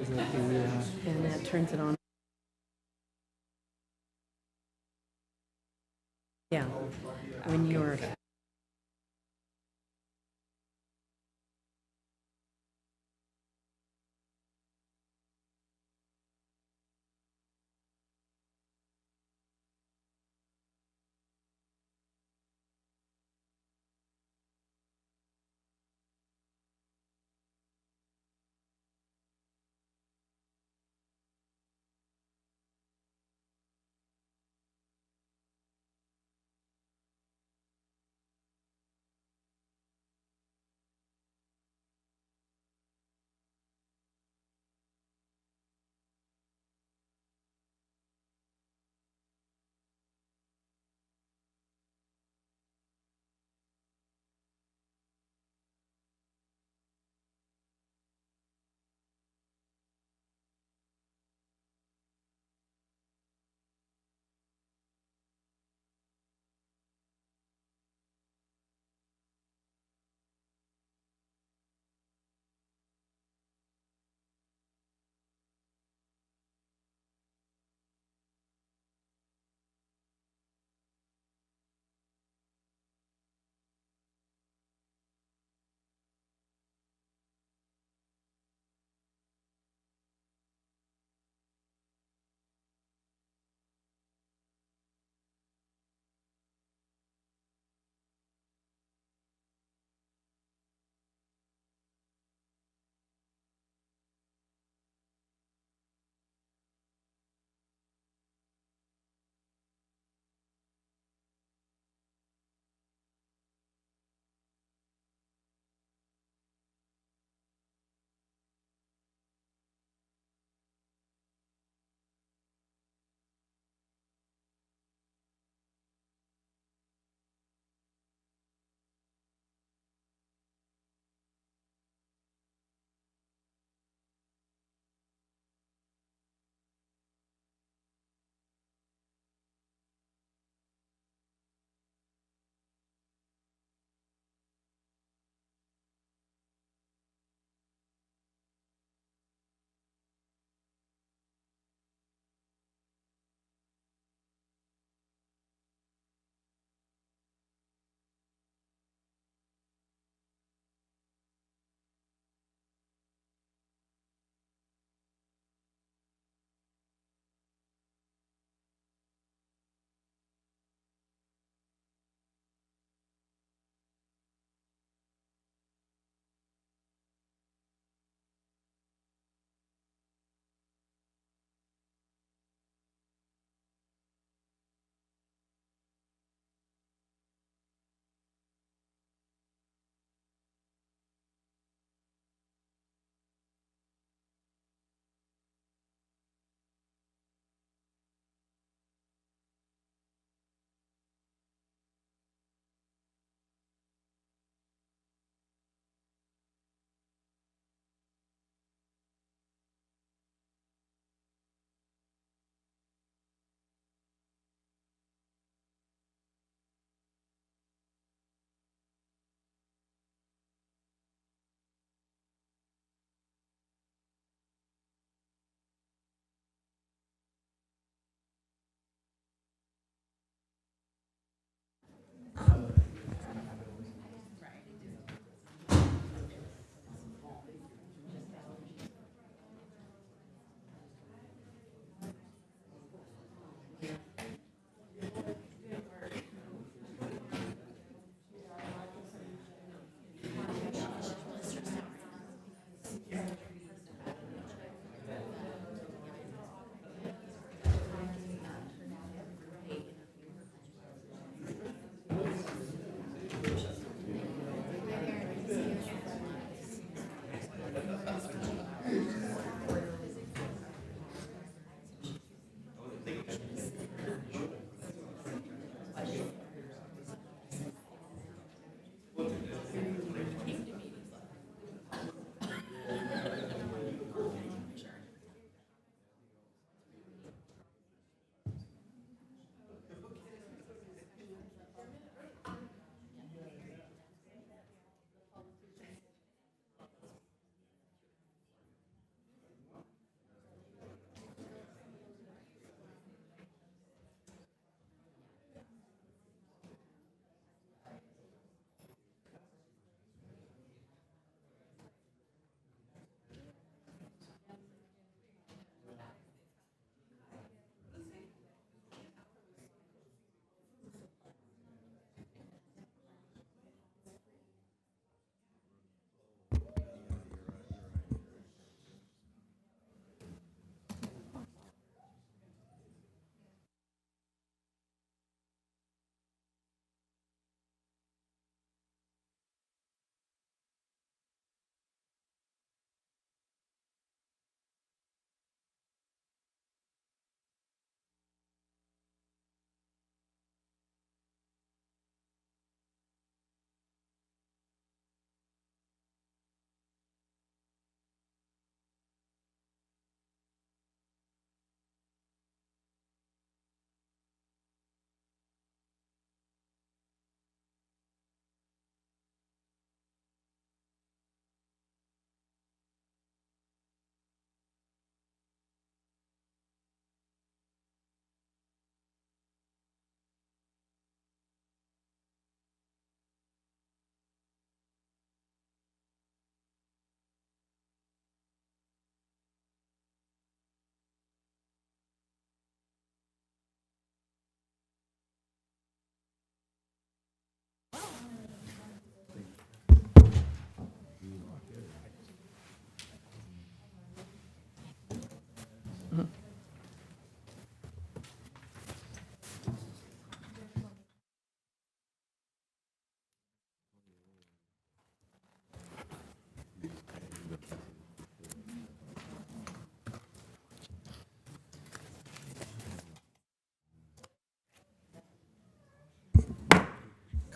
Is it the, and that turns it on. Yeah, when you're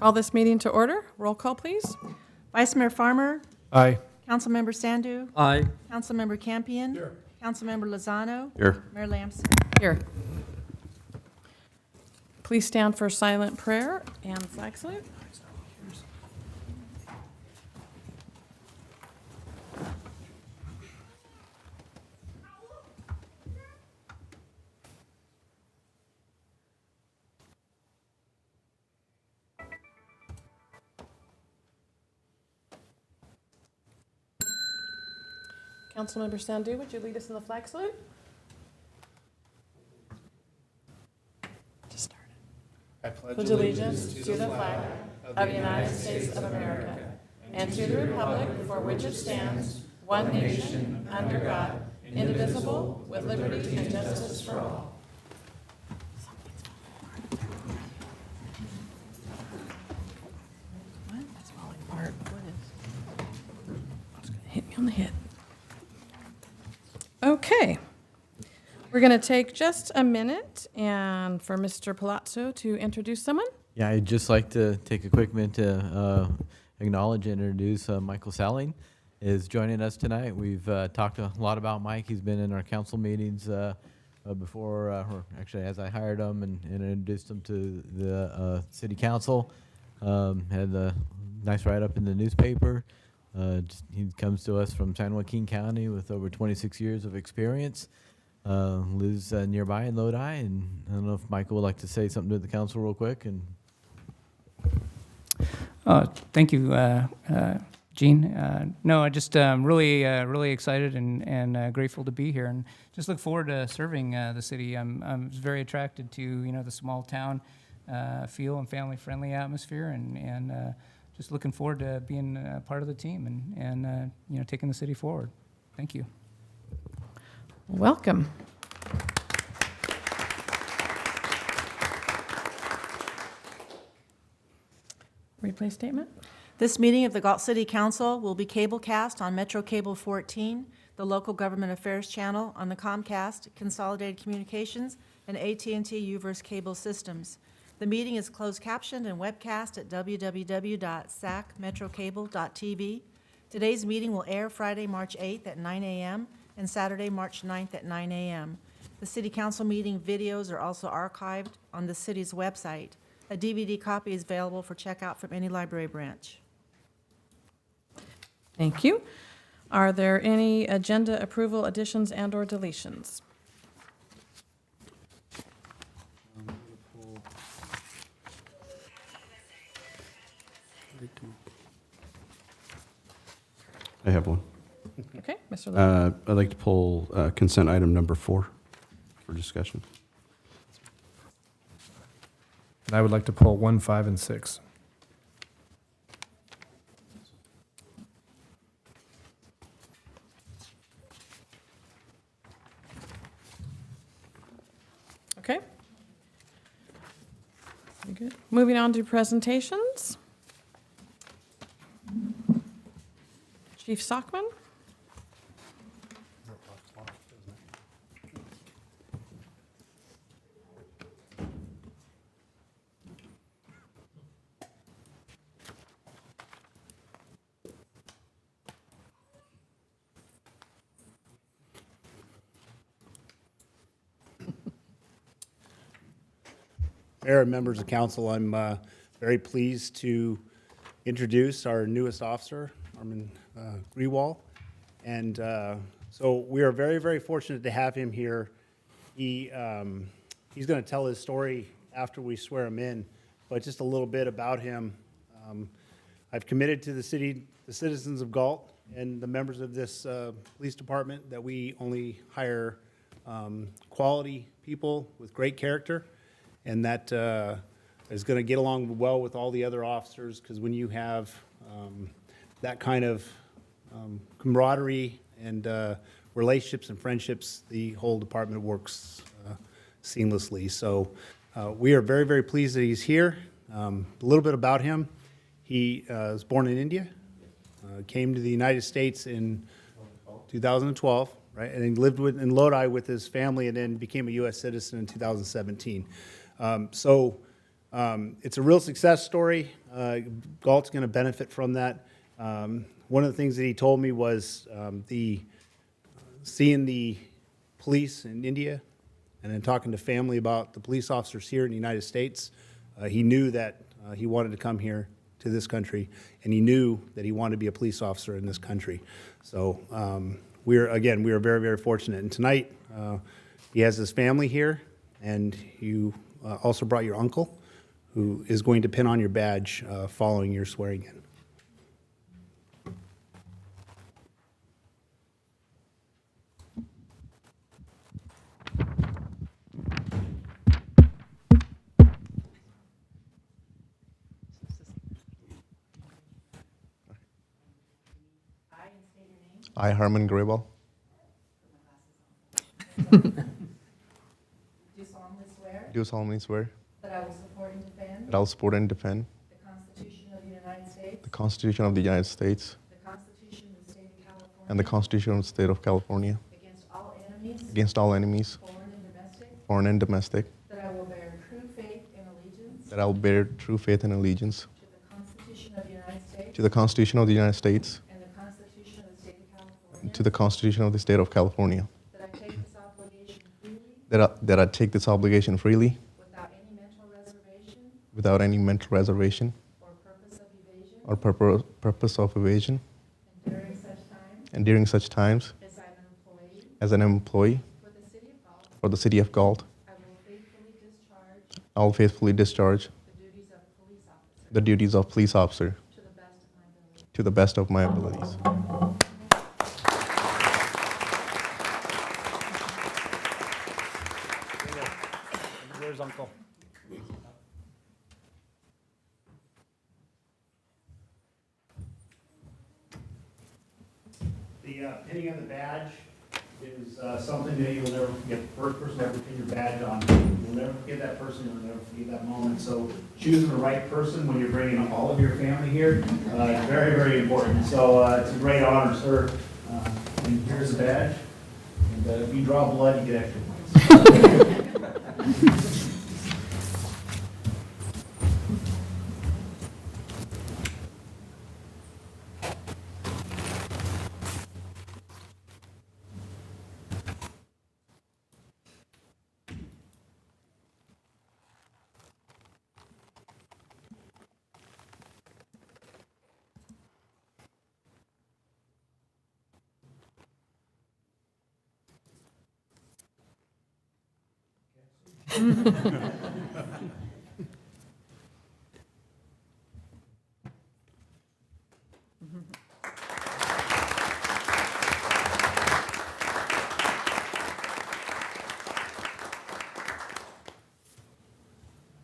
Call this meeting to order. Roll call, please. Vice Mayor Farmer, Aye. Councilmember Sandu, Aye. Councilmember Campion, Councilmember Lozano, Here. Mayor Lamson. Here. Please stand for silent prayer and flag salute. Councilmember Sandu, would you lead us in the flag salute? Just start it. I Pledge allegiance to the flag of the United States of America and to the republic for which it stands, one nation, under God, indivisible, with liberty and justice for all. What? That's falling apart. What is? It's going to hit me on the head. Okay. We're going to take just a minute and for Mr. Palazzo to introduce someone. Yeah, I'd just like to take a quick minute to acknowledge and introduce Michael Salling is joining us tonight. We've talked a lot about Mike. He's been in our council meetings before, or actually as I hired him and introduced him to the city council. Had a nice write-up in the newspaper. He comes to us from San Joaquin County with over 26 years of experience. Lives nearby in Lodi, and I don't know if Michael would like to say something to the council real quick. And thank you, Gene. No, I just really excited and grateful to be here, and just look forward to serving the city. I'm very attracted to the small town feel and family friendly atmosphere, and just looking forward to being part of the team and taking the city forward. Thank you. Welcome. Replay statement. This meeting of the Galt City Council will be cablecast on Metro Cable 14, the local government affairs channel on the Comcast, Consolidated Communications, and AT&T Uverse cable systems. The meeting is closed captioned and webcast at www.sacmetrocable.tv. Today's meeting will air Friday, March 8th at 9 a.m. and Saturday, March 9th at 9 a.m. The City Council meeting videos are also archived on the city's website. A DVD copy is available for checkout from any library branch. Thank you. Are there any agenda approval additions and/or deletions? I have one. Okay, Mr. Lee. I'd like to pull consent item number 4 for discussion. And I would like to pull 1, 5, and 6. Okay. Very good. Moving on to presentations. Chief Sockman. Mayor and members of council, I'm very pleased to introduce our newest officer, Armin Grewal. And so we are very, very fortunate to have him here. He's going to tell his story after we swear him in, but just a little bit about him. I've committed to the citizens of Galt and the members of this police department that we only hire quality people with great character. And that is going to get along well with all the other officers, because when you have that kind of camaraderie and relationships and friendships, the whole department works seamlessly. So we are very, very pleased that he's here. A little bit about him. He was born in India, came to the United States in 2012, right? And he lived in Lodi with his family and then became a U.S. citizen in 2017. So It's a real success story. Galt's going to benefit from that. One of the things that he told me was seeing the police in India and then talking to family about the police officers here in the United States. He knew that he wanted to come here to this country, and he knew that he wanted to be a police officer in this country. So we are very, very fortunate. And tonight, he has his family here, and you also brought your uncle, who is going to pin on your badge following your swearing in. I, Herman Grable, Do solemnly swear do solemnly swear that I will support and defend that I will support and defend the Constitution of the United States, the Constitution of the United States the Constitution of the State of California, and the Constitution of the State of California against all enemies, foreign and domestic, that I will bear true faith and allegiance that I will bear true faith and allegiance to the Constitution of the United States to the Constitution of the United States and the Constitution of the State of California, and to the Constitution of the State of California, that I take this obligation freely that I take this obligation freely without any mental reservation or purpose of evasion, and during such times and during such times as I'm an employee for the City of Galt, I will faithfully discharge I will faithfully discharge the duties of police officer the duties of police officer to the best of my ability. to the best of my abilities. Where's Uncle? The pinning of the badge is something that you'll never forget. The first person to ever pin your badge on, you'll never forget that person, you'll never forget that moment. So choosing the right person when you're bringing all of your family here is very, very important. So it's a great honor, sir. And here's the badge. And if you draw blood, you get extra points.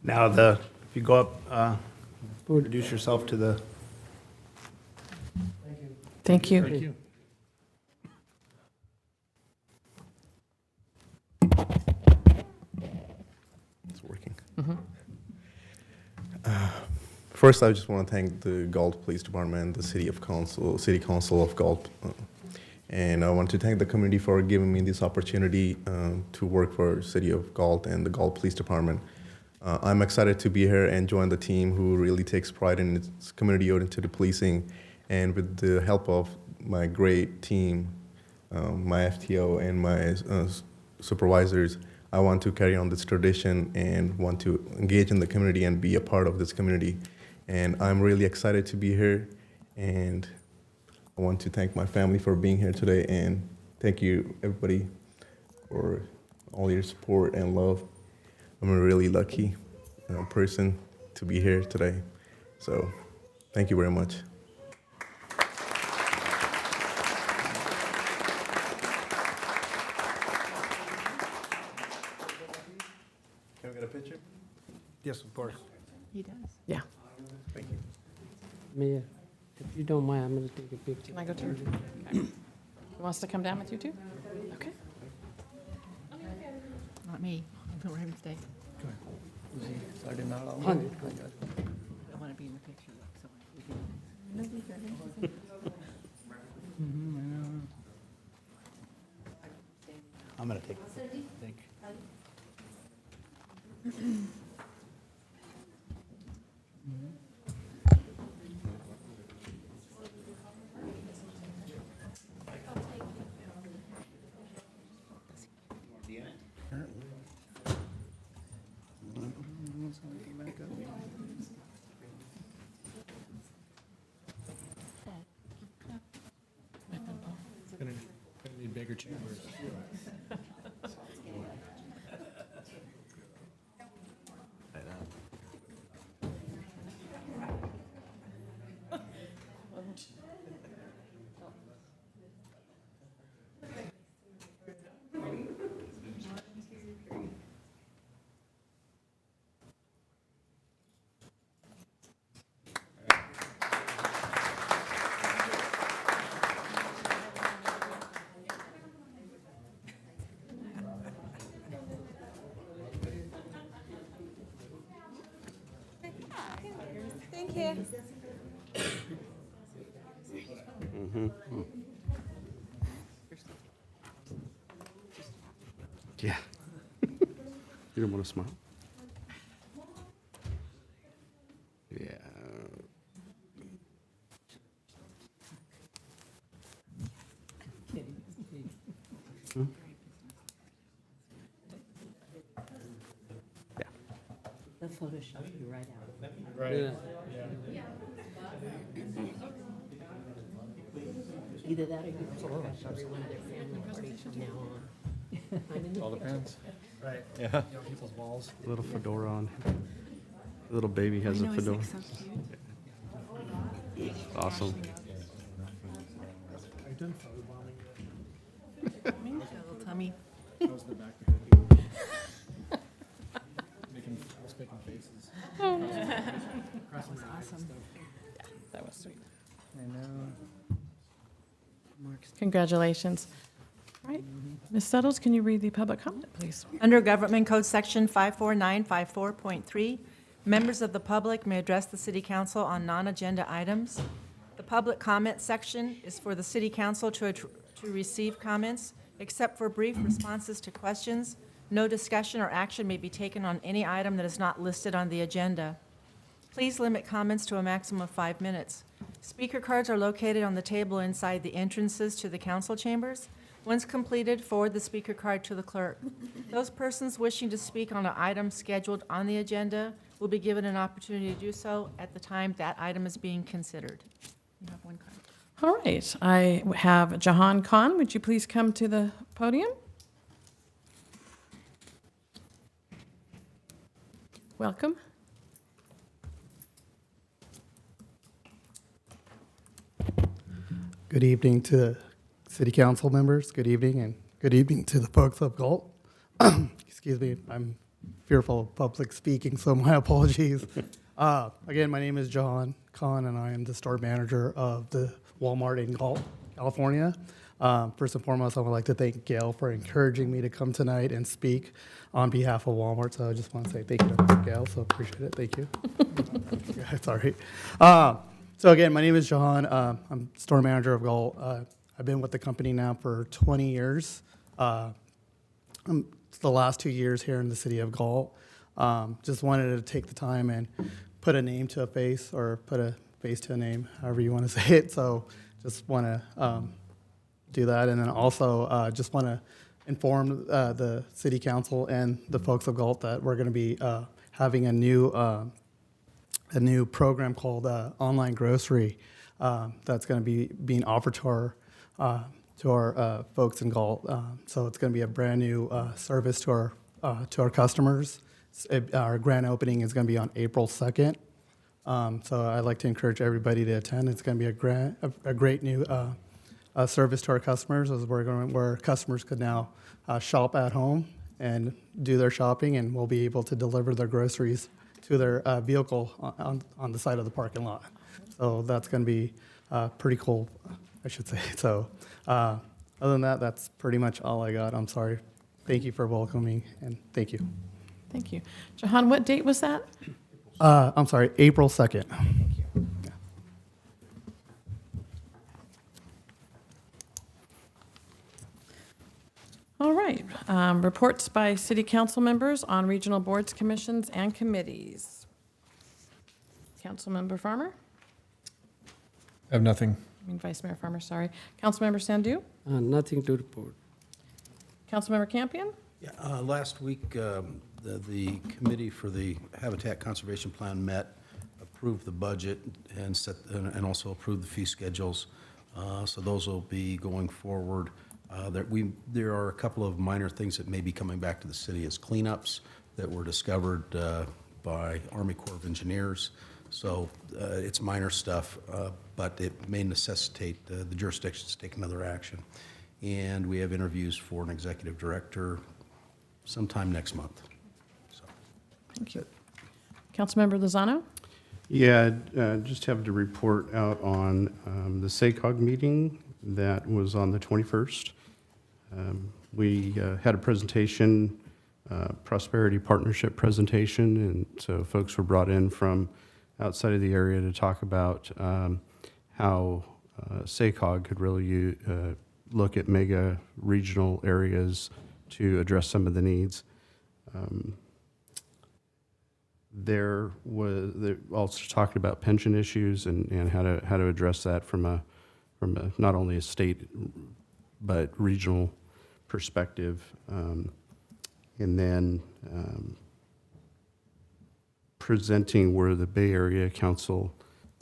Now, if you go up, introduce yourself to the. Thank you. It's working. First, I just want to thank the Galt Police Department, the City Council of Galt, and I want to thank the community for giving me this opportunity to work for City of Galt and the Galt Police Department. I'm excited to be here and join the team who really takes pride in its community-oriented policing, and with the help of my great team, my FTO and my supervisors, I want to carry on this tradition and want to engage in the community and be a part of this community. And I'm really excited to be here, and I want to thank my family for being here today, and thank you everybody for all your support and love. I'm a really lucky person to be here today. So thank you very much. Can we get a picture? Yes, of course. He does. Yeah. Thank you. Mayor, if you don't mind, I'm gonna take a picture. Can I go too? Okay. Who wants to come down with you too? Okay. Not me. I'm going to stay. I want to be in the picture. So we can- I'm going to take it. Thank you. Gonna need bigger chambers. Thank you. Yeah. You don't want to smile? Yeah. Hmm? Yeah. The Photoshop you right out. Right. Either that or you can crush every one of their family parties from now on. I'm in the All picture. depends. Right. Yeah. People's balls. Little fedora on. Little baby has a fedora. Awesome. Are you done photobombing? Little tummy. How's the back of the head? Making faces. Awesome. That was sweet. I know. Congratulations. All right. Ms. Suttles, can you read the public comment, please? Under Government Code Section 54954.3, members of the public may address the city council on non-agenda items. The public comment section is for the city council to receive comments. Except for brief responses to questions, no discussion or action may be taken on any item that is not listed on the agenda. Please limit comments to a maximum of 5 minutes. Speaker cards are located on the table inside the entrances to the council chambers. Once completed, forward the speaker card to the clerk. Those persons wishing to speak on an item scheduled on the agenda will be given an opportunity to do so at the time that item is being considered. You have one card. All right. I have Jahan Khan. Would you please come to the podium? Welcome. Good evening to city council members. Good evening, and good evening to the folks of Galt. Excuse me, I'm fearful of public speaking, so my apologies. Again, my name is John Kahn, and I am the store manager of the Walmart in Galt, California. First and foremost, I would like to thank Gail for encouraging me to come tonight and speak on behalf of Walmart. So I just want to say thank you to Gail, so appreciate it. Thank you. Sorry. So again, my name is Jahan. I'm store manager of Galt. I've been with the company now for 20 years. It's the last 2 years here in the city of Galt. Just wanted to take the time and put a name to a face, or put a face to a name, however you want to say it. So just want to do that. And then also just want to inform the city council and the folks of Galt that we're going to be having a new program called Online Grocery that's going to be being offered to our folks in Galt. So it's going to be a brand new service to our customers. Our grand opening is going to be on April 2nd. So I'd like to encourage everybody to attend. It's going to be a great new service to our customers, as where customers could now shop at home and do their shopping, and we'll be able to deliver their groceries to their vehicle on the side of the parking lot. So that's going to be pretty cool, I should say. So other than that, that's pretty much all I got. I'm sorry. Thank you for welcoming, and thank you. Thank you. Jahan, what date was that? I'm sorry, April 2nd. Thank you. Yeah. All right. Reports by city council members on regional boards, commissions, and committees. Councilmember Farmer? I have nothing. Vice Mayor Farmer, sorry. Councilmember Sandu? Nothing to report. Councilmember Campion? Yeah, last week, the committee for the Habitat Conservation Plan met, approved the budget, and also approved the fee schedules So those will be going forward. There are a couple of minor things that may be coming back to the city as cleanups that were discovered by Army Corps of Engineers. So it's minor stuff, but it may necessitate the jurisdictions to take another action. And we have interviews for an executive director sometime next month. So. Thank you. Councilmember Lozano? Yeah, just have to report out on the SACOG meeting that was on the 21st. We had a presentation, prosperity partnership presentation, and so folks were brought in from outside of the area to talk about how SACOG could really look at mega regional areas to address some of the needs. They also talked about pension issues and how to address that from a not only a state but regional perspective, and then presenting where the Bay Area Council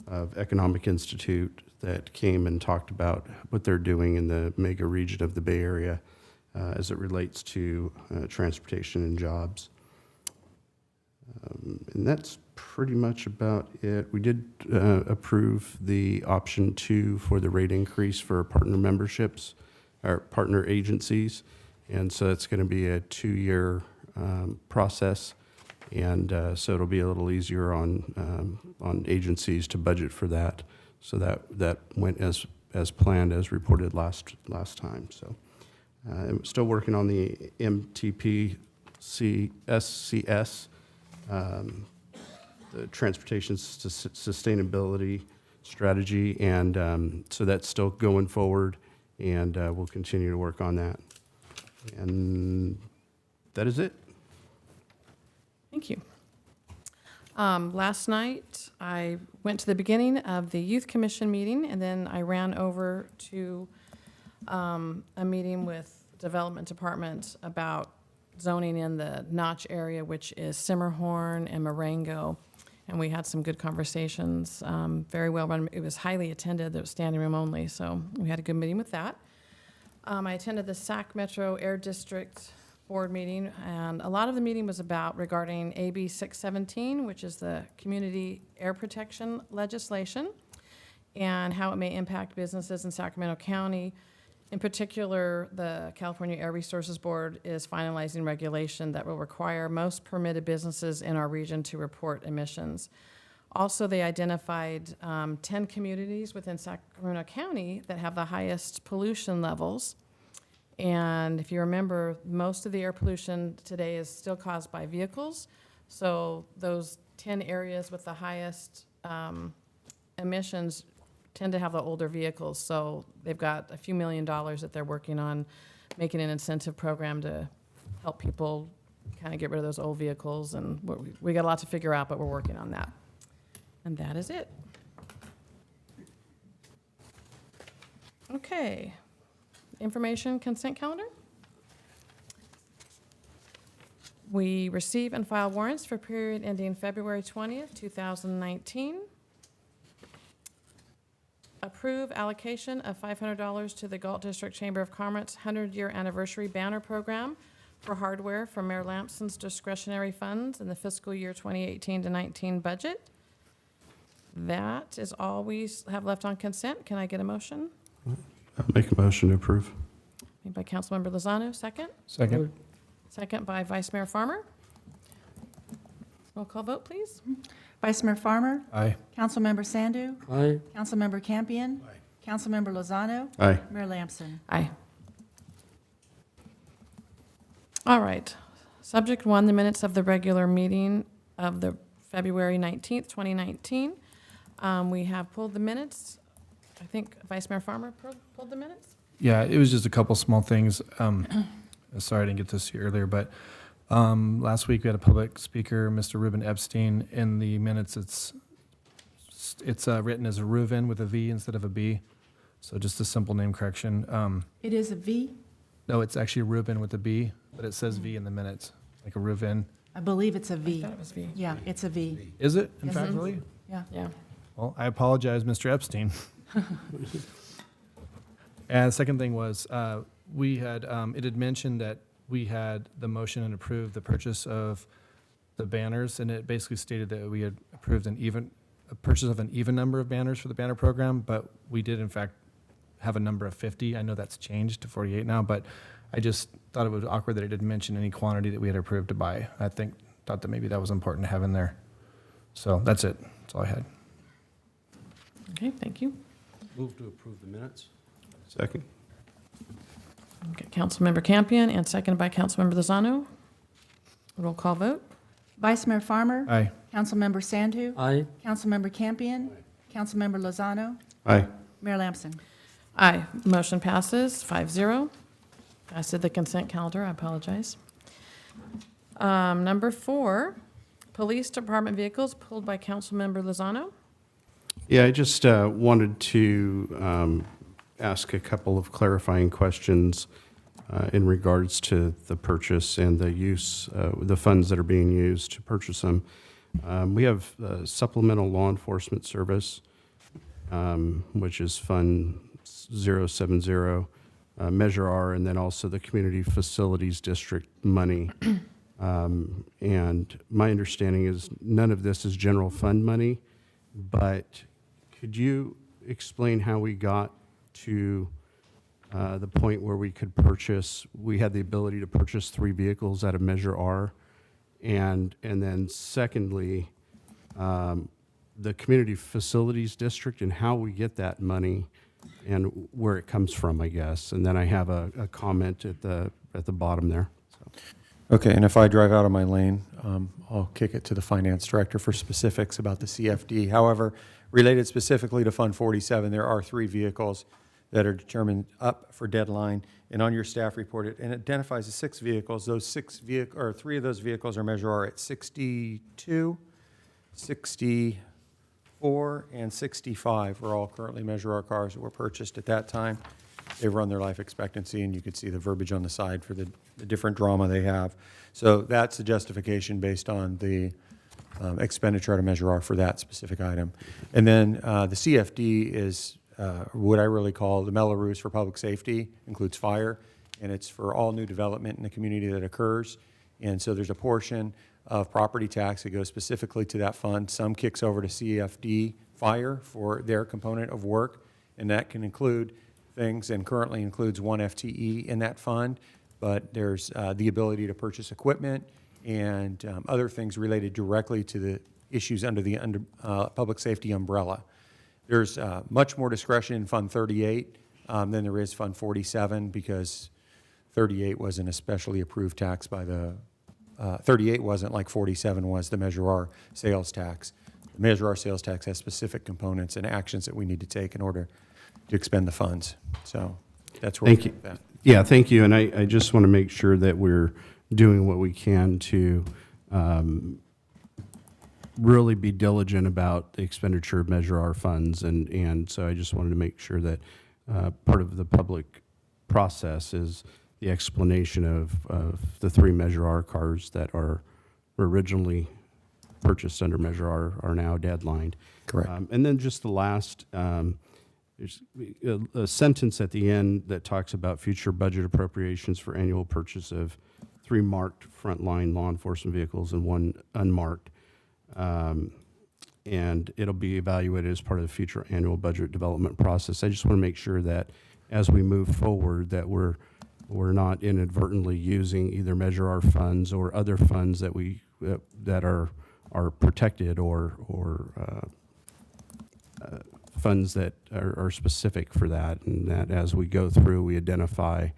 of Economic Institute that came and talked about what they're doing in the mega region of the Bay Area as it relates to transportation and jobs. And that's pretty much about it. We did approve the option 2 for the rate increase for partner memberships, or partner agencies. And so it's going to be a 2-year process. And so it'll be a little easier on agencies to budget for that. So that went as planned, as reported last time. So I'm still working on the MTP SCS, the transportation sustainability strategy, and so that's still going forward, and we'll continue to work on that. And that is it. Thank you. Last night, I went to the beginning of the Youth Commission meeting, and then I ran over to a meeting with Development Department about zoning in the Notch area, which is Simmerhorn and Marengo. And we had some good conversations, very well run. It was highly attended. There was standing room only, so we had a good meeting with that. I attended the Sac Metro Air District Board meeting, and a lot of the meeting was regarding AB 617, which is the community air protection legislation, and how it may impact businesses in Sacramento County. In particular, the California Air Resources Board is finalizing regulation that will require most permitted businesses in our region to report emissions. Also, they identified 10 communities within Sacramento County that have the highest pollution levels. And if you remember, most of the air pollution today is still caused by vehicles. So those 10 areas with the highest emissions tend to have the older vehicles. So they've got a few $1 million that they're working on making an incentive program to help people kind of get rid of those old vehicles. And we got a lot to figure out, but we're working on that. And that is it. Okay. Information consent calendar. We receive and file warrants for period ending February 20th, 2019. Approve allocation of $500 to the Galt District Chamber of Commerce 100-year anniversary banner program for hardware from Mayor Lampson's discretionary funds in the fiscal year 2018 to 19 budget. That is all we have left on consent. Can I get a motion? I'll make a motion to approve. Made by Councilmember Lozano, second. Second. Second by Vice Mayor Farmer. Roll call vote, please. Vice Mayor Farmer? Aye. Councilmember Sandu? Aye. Councilmember Campion? Aye. Councilmember Lozano? Aye. Mayor Lampson? Aye. All right. Subject 1, the minutes of the regular meeting of the February 19th, 2019. We have pulled the minutes. I think Vice Mayor Farmer pulled the minutes. Yeah, it was just a couple small things. Sorry I didn't get this to you earlier, but last week we had a public speaker, Mr. Reuben Epstein. In the minutes, it's written as a Reuven with a V instead of a B. So just a simple name correction. It is a V? No, it's actually Reuben with a B, but it says V in the minutes, like a Reuven. I believe it's a I V. thought it was V. Yeah, it's a V. Is it, in Yes, fact, it is. really? Yeah. Yeah. Well, I apologize, Mr. Epstein. And the second thing was, we had, it had mentioned that we had the motion and approved the purchase of the banners, and it basically stated that we had approved a purchase of an even number of banners for the banner program, but we did in fact have a number of 50. I know that's changed to 48 now, but I just thought it was awkward that it didn't mention any quantity that we had approved to buy. Thought that maybe that was important to have in there. So that's it. That's all I had. Okay, thank you. Move to approve the minutes. Second. Okay, Councilmember Campion and seconded by Councilmember Lozano. Roll call vote. Vice Mayor Farmer. Aye. Councilmember Sandhu. Aye. Councilmember Campion. Councilmember Lozano. Aye. Mayor Lamson. Aye. Motion passes 5-0. I said the consent calendar, I apologize. Number 4, Police Department vehicles pulled by Councilmember Lozano. Yeah, I just wanted to ask a couple of clarifying questions in regards to the purchase and the use, the funds that are being used to purchase them. We have supplemental law enforcement service, which is Fund 070, Measure R, and then also the Community Facilities District money. And my understanding is none of this is general fund money, but could you explain how we got to the point where we had the ability to purchase 3 vehicles out of Measure R? And then secondly, the Community Facilities District and how we get that money and where it comes from, I guess. And then I have a comment at the bottom there. So. Okay, and if I drive out of my lane, I'll kick it to the finance director for specifics about the CFD. However, related specifically to Fund 47, there are 3 vehicles that are determined up for deadline. And on your staff report, it identifies the 6 vehicles. Those 3 of those vehicles are Measure R at 62, 64, and 65 are all currently Measure R cars that were purchased at that time. They've run their life expectancy, and you can see the verbiage on the side for the different drama they have. So that's the justification based on the expenditure out of Measure R for that specific item. And then the CFD is what I really call the Melrose for public safety, includes fire, and it's for all new development in the community that occurs. And so there's a portion of property tax that goes specifically to that fund. Some kicks over to CFD fire for their component of work, and that can include things, and currently includes 1 FTE in that fund, but there's the ability to purchase equipment and other things related directly to the issues under the public safety umbrella. There's much more discretion in Fund 38 than there is Fund 47, because 38 was an especially approved tax by the, 38 wasn't like 47 was the Measure R sales tax. The Measure R sales tax has specific components and actions that we need to take in order to expend the funds. So that's where Thank you. we're at. Yeah, thank you. And I just want to make sure that we're doing what we can to really be diligent about the expenditure of Measure R funds. And so I just wanted to make sure that part of the public process is the explanation of the 3 Measure R cars that were originally purchased under Measure R are now deadlined. Correct. And then just the last, there's a sentence at the end that talks about future budget appropriations for annual purchase of 3 marked frontline law enforcement vehicles and 1 unmarked. And it'll be evaluated as part of the future annual budget development process. I just want to make sure that as we move forward that we're not inadvertently using either Measure R funds or other funds that that are protected or funds that are specific for that, and that as we go through, we identify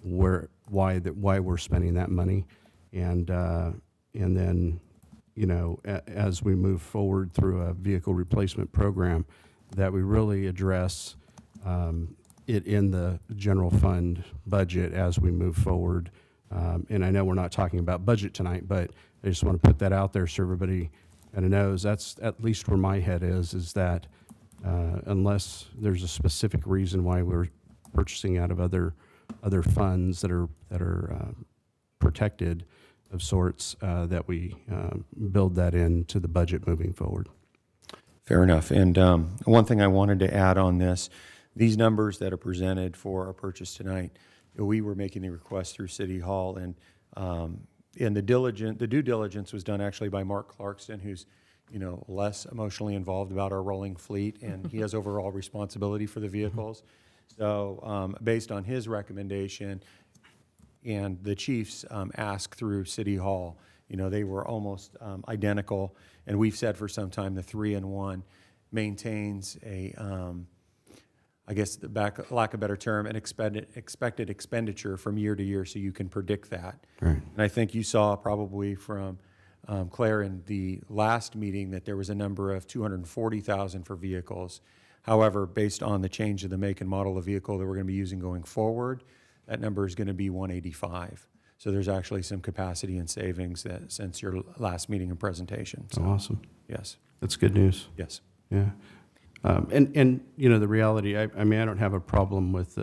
why we're spending that money, and then, you know, as we move forward through a vehicle replacement program, that we really address it in the general fund budget as we move forward. And I know we're not talking about budget tonight, but I just want to put that out there so everybody kind of knows. That's at least where my head is that unless there's a specific reason why we're purchasing out of other funds that are protected of sorts, that we build that into the budget moving forward. Fair enough. And one thing I wanted to add on this, These numbers that are presented for our purchase tonight, we were making the request through City Hall, and the due diligence was done actually by Mark Clarkson, who's less emotionally involved about our rolling fleet, and he has overall responsibility for the vehicles. So based on his recommendation and the chief's ask through City Hall, they were almost identical. And we've said for some time the 3-in-1 maintains a, I guess, lack of a better term, an expected expenditure from year to year, so you can predict that. Right. And I think you saw probably from Claire in the last meeting that there was a number of $240,000 for vehicles. However, based on the change of the make and model of vehicle that we're going to be using going forward, that number is going to be $185,000. So there's actually some capacity and savings that since your last meeting and presentation. So, Awesome. yes. That's good news. Yes. Yeah. And the reality, I mean, I don't have a problem with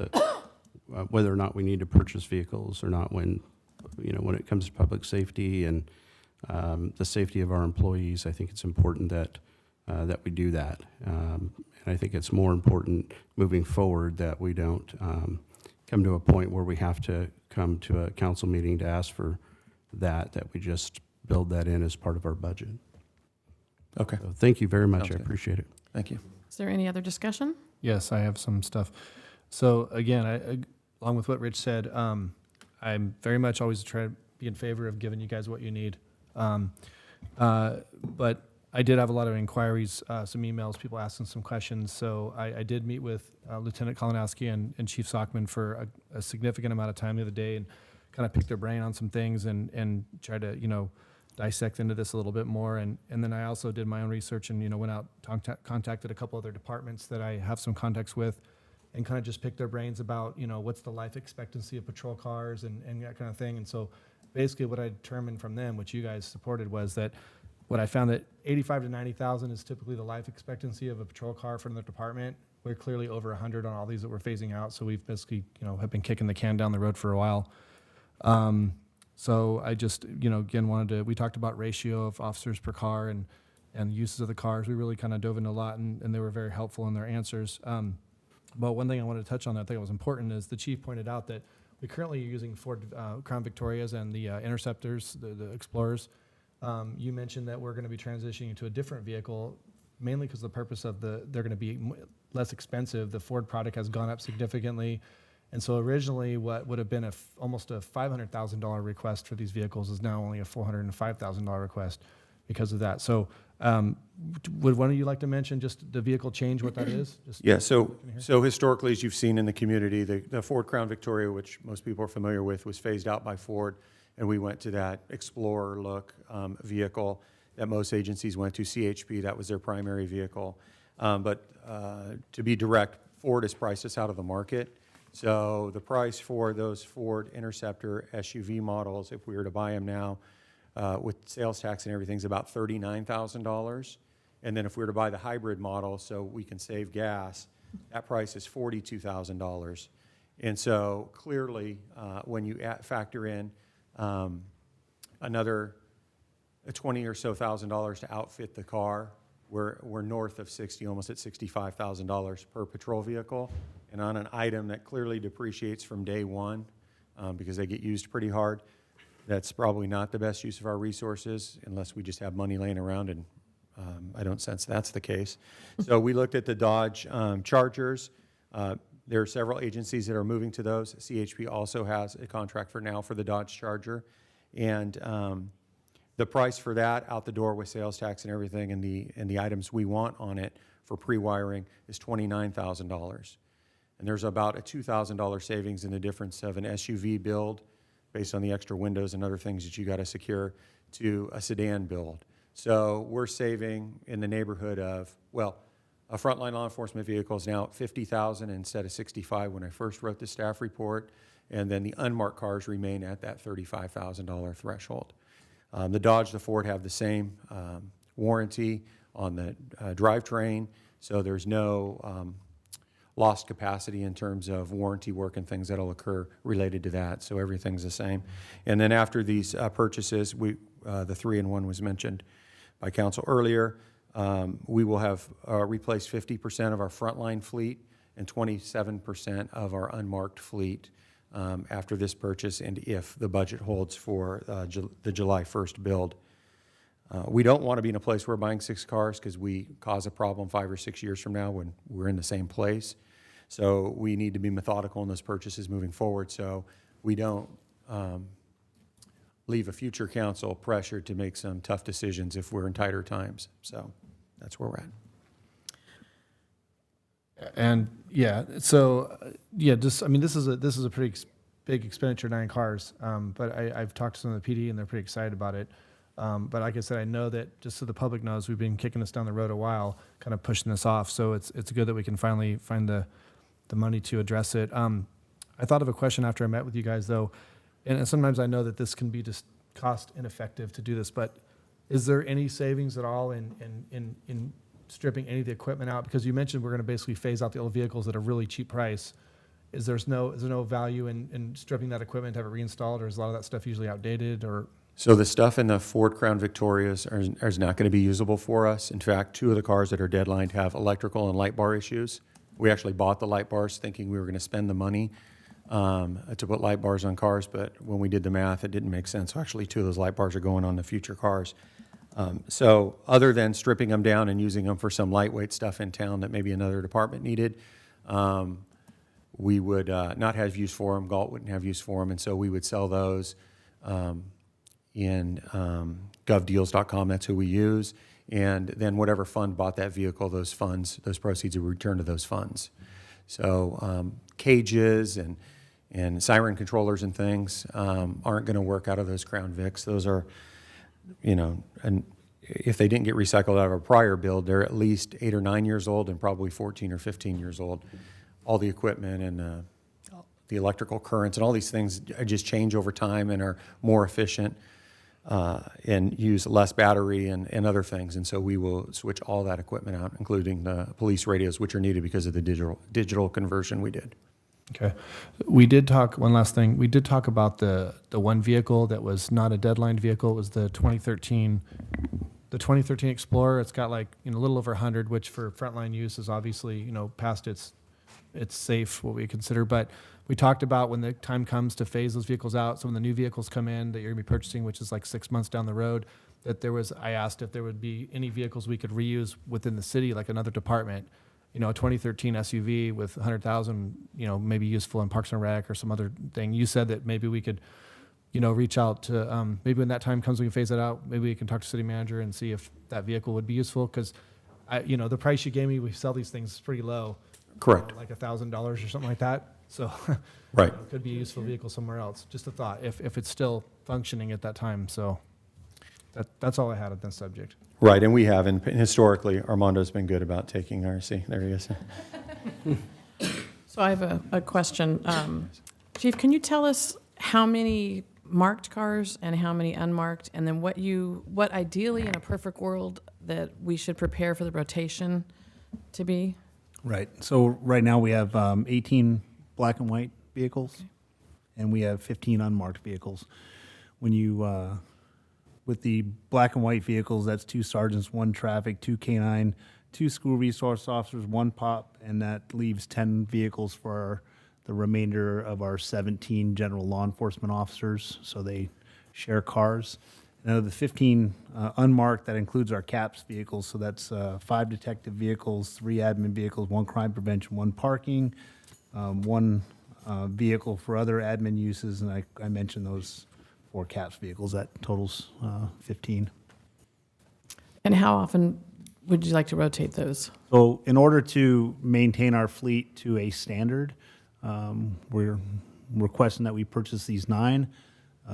whether or not we need to purchase vehicles or not when it comes to public safety and the safety of our employees. I think it's important that we do that. And I think it's more important moving forward that we don't come to a point where we have to come to a council meeting to ask for that we just build that in as part of our budget. Okay. So thank you very much. Sounds I good. appreciate it. Thank you. Is there any other discussion? Yes, I have some stuff. So again, along with what Rich said, I'm very much always try to be in favor of giving you guys what you need. But I did have a lot of inquiries, some emails, people asking some questions. So I did meet with Lieutenant Kolonowski and Chief Sockman for a significant amount of time the other day and kind of pick their brain on some things and try to, dissect into this a little bit more. And then I also did my own research and, went out, contacted a couple other departments that I have some contacts with and kind of just picked their brains about, what's the life expectancy of patrol cars and that kind of thing. And so basically what I determined from them, which you guys supported, was that what I found that 85 to 90,000 is typically the life expectancy of a patrol car from the department. We're clearly over 100 on all these that we're phasing out. So we've basically, have been kicking the can down the road for a while. So I just, again, we talked about ratio of officers per car and uses of the cars. We really kind of dove into a lot, and they were very helpful in their answers. But one thing I wanted to touch on that I think was important is the chief pointed out that we currently are using Ford Crown Victorias and the Interceptors, the Explorers. You mentioned that we're going to be transitioning to a different vehicle, mainly because the purpose of they're going to be less expensive. The Ford product has gone up significantly. And so originally what would have been almost a $500,000 request for these vehicles is now only a $405,000 request because of that. So would one of you like to mention just the vehicle change, what that is? Yeah, so historically, as you've seen in the community, the Ford Crown Victoria, which most people are familiar with, was phased out by Ford, and we went to that Explorer look vehicle that most agencies went to. CHP, that was their primary vehicle. But to be direct, Ford has priced us out of the market. So the price for those Ford Interceptor SUV models, if we were to buy them now, with sales tax and everything, is about $39,000. And then if we were to buy the hybrid model so we can save gas, that price is $42,000. And so clearly, when you factor in another $20,000 or so to outfit the car, we're north of 60, almost at $65,000 per patrol vehicle. And on an item that clearly depreciates from day one because they get used pretty hard, that's probably not the best use of our resources unless we just have money laying around, and I don't sense that's the case. So we looked at the Dodge Chargers. There are several agencies that are moving to those. CHP also has a contract for now for the Dodge Charger. And the price for that out the door with sales tax and everything and the items we want on it for pre-wiring is $29,000. And there's about a $2,000 savings in the difference of an SUV build based on the extra windows and other things that you got to secure to a sedan build. So we're saving in the neighborhood of, well, a frontline law enforcement vehicle is now at $50,000 instead of $65,000 when I first wrote the staff report, and then the unmarked cars remain at that $35,000 threshold. The Dodge, the Ford have the same warranty on the drivetrain, so there's no lost capacity in terms of warranty work and things that'll occur related to that. So everything's the same. And then after these purchases, the 3-in-1 was mentioned by council earlier. We will have replaced 50% of our frontline fleet and 27% of our unmarked fleet after this purchase and if the budget holds for the July 1st build. We don't want to be in a place where we're buying 6 cars because we cause a problem 5 or 6 years from now when we're in the same place. So we need to be methodical in those purchases moving forward so we don't leave a future council pressured to make some tough decisions if we're in tighter times. So that's where we're at. And yeah, so yeah, just I mean, this is a pretty big expenditure, 9 cars. But I've talked to some of the PD and they're pretty excited about it. But like I said, I know that just so the public knows, we've been kicking this down the road a while, kind of pushing this off. So it's good that we can finally find the money to address it. I thought of a question after I met with you guys though, and sometimes I know that this can be just cost ineffective to do this, but is there any savings at all in stripping any of the equipment out? Because you mentioned we're going to basically phase out the old vehicles at a really cheap price. Is there no value in stripping that equipment to have it reinstalled, or is a lot of that stuff usually outdated? Or So the stuff in the Ford Crown Victorias is not going to be usable for us. In fact, 2 of the cars that are deadlined have electrical and light bar issues. We actually bought the light bars thinking we were going to spend the money to put light bars on cars, but when we did the math, it didn't make sense. So actually 2 of those light bars are going on the future cars. So other than stripping them down and using them for some lightweight stuff in town that maybe another department needed, we would not have use for them. Galt wouldn't have use for them, and so we would sell those in govdeals.com. That's who we use. And then whatever fund bought that vehicle, those proceeds would return to those funds. So cages and siren controllers and things aren't going to work out of those Crown Vics. Those are, and if they didn't get recycled out of a prior build, they're at least 8 or 9 years old and probably 14 or 15 years old. All the equipment and the electrical currents and all these things just change over time and are more efficient and use less battery and other things. And so we will switch all that equipment out, including the police radios, which are needed because of the digital conversion we did. okay, we did talk one last thing. We did talk about the one vehicle that was not a deadline vehicle. It was the 2013 Explorer. It's got like a little over 100, which for frontline use is obviously past its safe, what we consider. But we talked about when the time comes to phase those vehicles out, so when the new vehicles come in that you're gonna be purchasing, which is like 6 months down the road, I asked if there would be any vehicles we could reuse within the city, like another department. A 2013 SUV with 100,000, maybe useful in Parks and Rec or some other thing. You said that maybe we could, reach out to, maybe when that time comes, we can phase it out. Maybe we can talk to city manager and see if that vehicle would be useful. Because, the price you gave me, we sell these things pretty low. Correct. Like $1,000 or something like that. So right. It could be a useful vehicle somewhere else. Just a thought, if it's still functioning at that time. So that's all I had on this subject. Right, and we have, and historically, Armando's been good about taking our, see, there he is. So I have a question. Chief, can you tell us how many marked cars and how many unmarked, and then what ideally in a perfect world that we should prepare for the rotation to be? Right. So right now we have 18 black and white vehicles, and we have 15 unmarked vehicles. When you, with the black and white vehicles, that's 2 sergeants, 1 traffic, 2 canine, 2 school resource officers, 1 pop, and that leaves 10 vehicles for the remainder of our 17 general law enforcement officers. So they share cars. And of the 15 unmarked, that includes our CAPS vehicles. So that's 5 detective vehicles, 3 admin vehicles, 1 crime prevention, 1 parking, 1 vehicle for other admin uses. And I mentioned those 4 CAPS vehicles. That totals 15. And how often would you like to rotate those? So in order to maintain our fleet to a standard, we're requesting that we purchase these 9.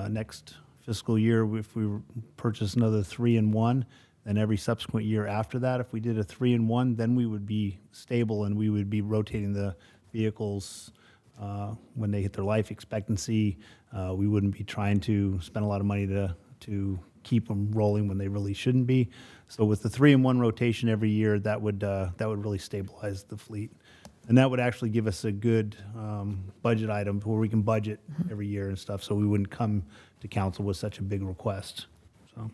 Next fiscal year, if we purchase another 3 and 1, then every subsequent year after that, if we did a 3 and 1, then we would be stable and we would be rotating the vehicles when they hit their life expectancy. We wouldn't be trying to spend a lot of money to keep them rolling when they really shouldn't be. So with the 3 and 1 rotation every year, that would really stabilize the fleet. And that would actually give us a good budget item where we can budget every year and stuff, so we wouldn't come to council with such a big request. So,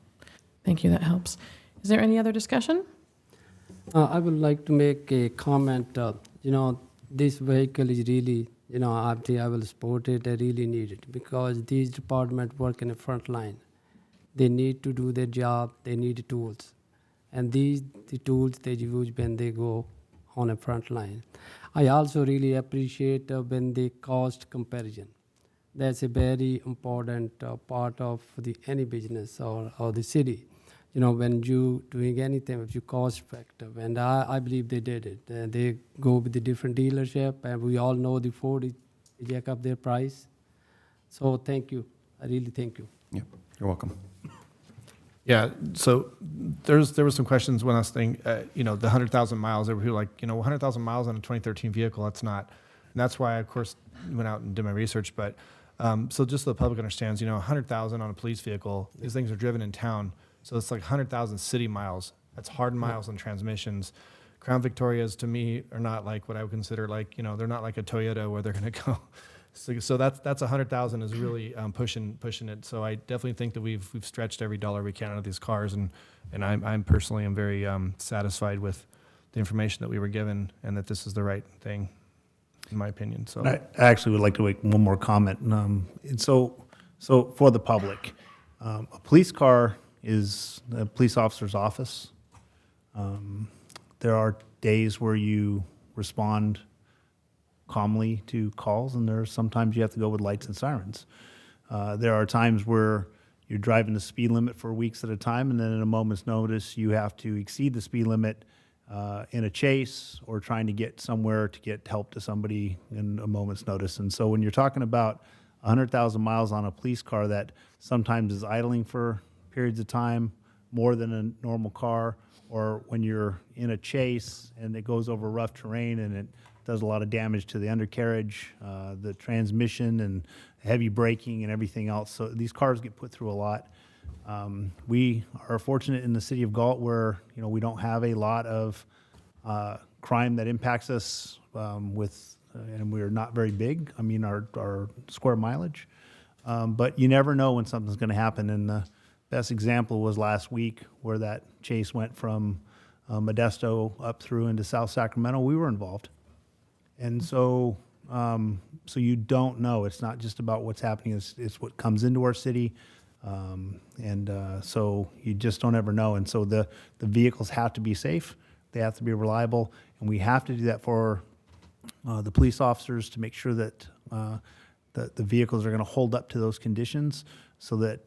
thank you, that helps. Is there any other discussion? I would like to make a comment. this vehicle is really, I think I will support it. I really need it because these departments work in the front line. They need to do their job. They need tools. And the tools they use when they go on a front line. I also really appreciate when the cost comparison. That's a very important part of any business or the city. When you doing anything, if you cost effective, and I believe they did it. They go with the different dealership, and we all know the Ford jack up their price. So thank you. I really thank you. Yeah, you're welcome. Yeah, so there were some questions when I was thinking, the 100,000 miles, there were people like, 100,000 miles on a 2013 vehicle, that's not, and that's why I, of course, went out and did my research, but, so just so the public understands, 100,000 on a police vehicle, these things are driven in town, so it's like 100,000 city miles. That's hard miles on transmissions. Crown Victorias, to me, are not like what I would consider like, they're not like a Toyota where they're gonna go. So that's 100,000 is really pushing it. So I definitely think that we've stretched every dollar we can out of these cars, and I'm personally am very satisfied with the information that we were given, and that this is the right thing, in my opinion. So I actually would like to make one more comment. And so for the public, a police car is a police officer's office. There are days where you respond calmly to calls, and there are sometimes you have to go with lights and sirens. There are times where you're driving the speed limit for weeks at a time, and then at a moment's notice you have to exceed the speed limit in a chase or trying to get somewhere to get help to somebody in a moment's notice. And so when you're talking about 100,000 miles on a police car that sometimes is idling for periods of time, more than a normal car, or when you're in a chase and it goes over rough terrain and it does a lot of damage to the undercarriage, the transmission, and heavy braking and everything else. So these cars get put through a lot. We are fortunate in the city of Galt where we don't have a lot of crime that impacts us and we're not very big. I mean, our square mileage. But you never know when something's going to happen. And the best example was last week where that chase went from Modesto up through into South Sacramento. We were involved. And so you don't know. It's not just about what's happening. It's what comes into our city. So you just don't ever know. And so the vehicles have to be safe. They have to be reliable. And we have to do that for the police officers to make sure that the vehicles are going to hold up to those conditions so that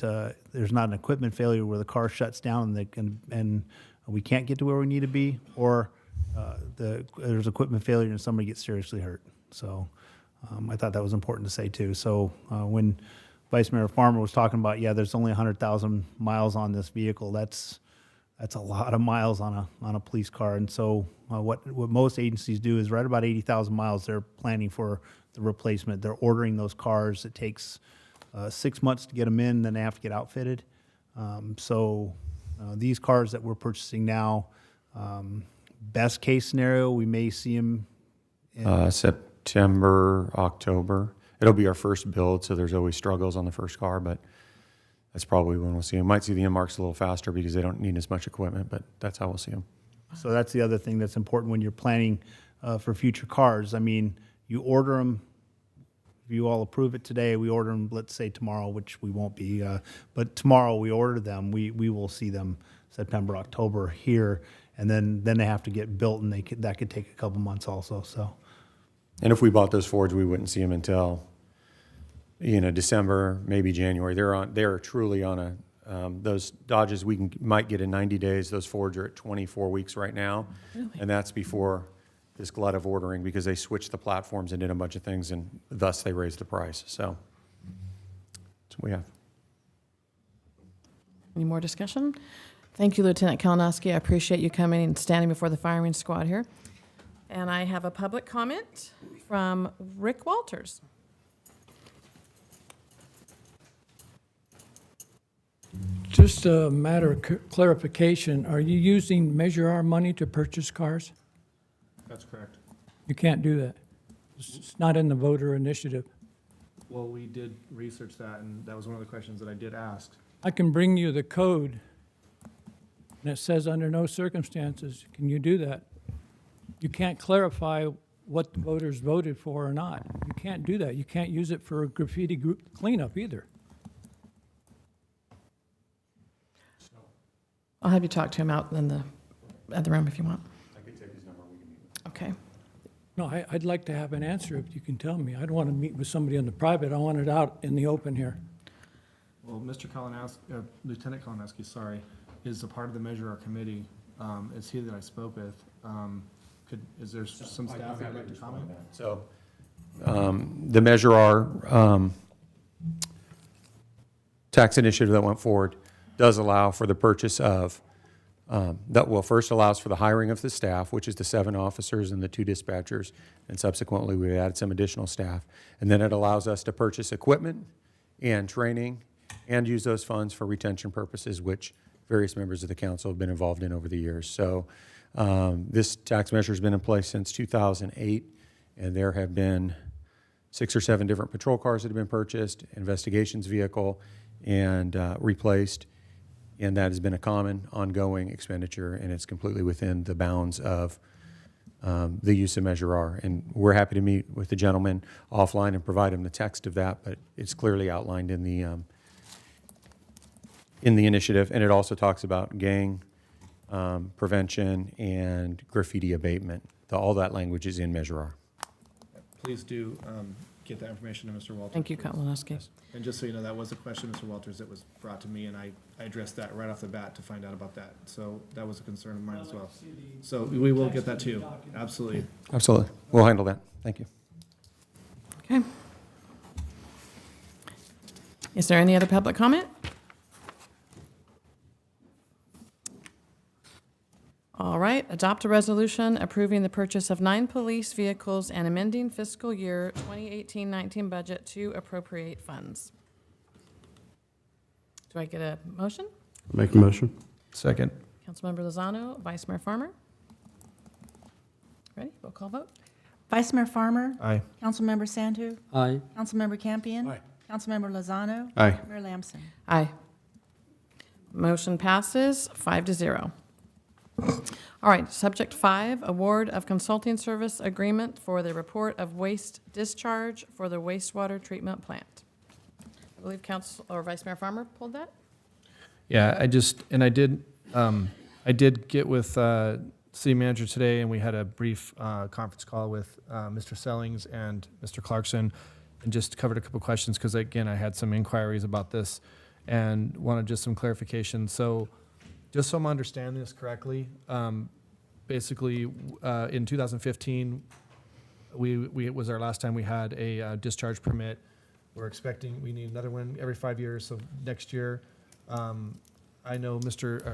there's not an equipment failure where the car shuts down and we can't get to where we need to be, or there's equipment failure and somebody gets seriously hurt. So I thought that was important to say too. So when Vice Mayor Farmer was talking about, there's only 100,000 miles on this vehicle, that's a lot of miles on a police car. And so what most agencies do is right about 80,000 miles, they're planning for the replacement. They're ordering those cars. It takes 6 months to get them in, then they have to get outfitted. These cars that we're purchasing now, best case scenario, we may see them in September, October. It'll be our first build, so there's always struggles on the first car, but that's probably when we'll see them. Might see the M-Marks a little faster because they don't need as much equipment, but that's how we'll see them. So that's the other thing that's important when you're planning for future cars. I mean, you order them, if you all approve it today, we order them, let's say tomorrow, which we won't be, but tomorrow we order them, we will see them September, October here, and then they have to get built, and that could take a couple months also. So, and if we bought those Fords, we wouldn't see them until December, maybe January. They are truly on a those Dodges might get in 90 days. Those Fords are at 24 weeks right now, really? And that's before this glut of ordering because they switched the platforms and did a bunch of things, and thus they raised the price. So that's what we have. Any more discussion? Thank you, Lieutenant Kalinowski. I appreciate you coming and standing before the firing squad here. And I have a public comment from Rick Walters. Just a matter of clarification, are you using Measure R money to purchase cars? That's correct. You can't do that. It's not in the voter initiative. Well, we did research that, and that was one of the questions that I did ask. I can bring you the code, and it says under no circumstances can you do that. You can't clarify what the voters voted for or not. You can't do that. You can't use it for a graffiti group cleanup either. I'll have you talk to him out in the other room if you want. I can take his number. We can meet. Okay. No, I'd like to have an answer if you can tell me. I don't want to meet with somebody in the private. I want it out in the open here. Well, Mr. Kalinowski, Lieutenant Kalinowski, sorry, is a part of the Measure Our committee. It's he that I spoke with. Is there some staff that would like to comment? So, the Measure Our tax initiative that went forward does allow for the purchase of, first allows for the hiring of the staff, which is the 7 officers and the 2 dispatchers, and subsequently we added some additional staff. And then it allows us to purchase equipment and training and use those funds for retention purposes, which various members of the council have been involved in over the years. So this tax measure has been in place since 2008, and there have been 6 or 7 different patrol cars that have been purchased, investigations vehicle, and replaced. And that has been a common, ongoing expenditure, and it's completely within the bounds of the use of Measure R. And we're happy to meet with the gentleman offline and provide him the text of that, but it's clearly outlined in the initiative, and it also talks about gang prevention and graffiti abatement. All that language is in Measure R. Please do get that information to Mr. Walters. Thank you, please. Kalinowski. Yes. And just so you know, that was a question, Mr. Walters, that was brought to me, and I addressed that right off the bat to find out about that. So that was a concern of mine as well. So we will get that to you. Absolutely. Absolutely. We'll handle that. Thank you. Okay. Is there any other public comment? All right, adopt a resolution approving the purchase of 9 police vehicles and amending fiscal year 2018-19 budget to appropriate funds. Do I get a motion? Make a motion. Second. Councilmember Lozano, Vice Mayor Farmer. Ready? Roll call vote. Vice Mayor Farmer. Aye. Councilmember Santu. Aye. Councilmember Campion. Aye. Councilmember Lozano. Aye. Mayor Lamson. Aye. Motion passes 5-0. All right, subject 5, award of consulting service agreement for the report of waste discharge for the wastewater treatment plant. I believe Council or Vice Mayor Farmer pulled that. Yeah, I did get with city manager today, and we had a brief conference call with Mr. Sellings and Mr. Clarkson, and just covered a couple questions because, again, I had some inquiries about this and wanted just some clarification. So just so I'm understanding this correctly, basically in 2015, it was our last time we had a discharge permit. We're expecting we need another one every 5 years. So next year, I know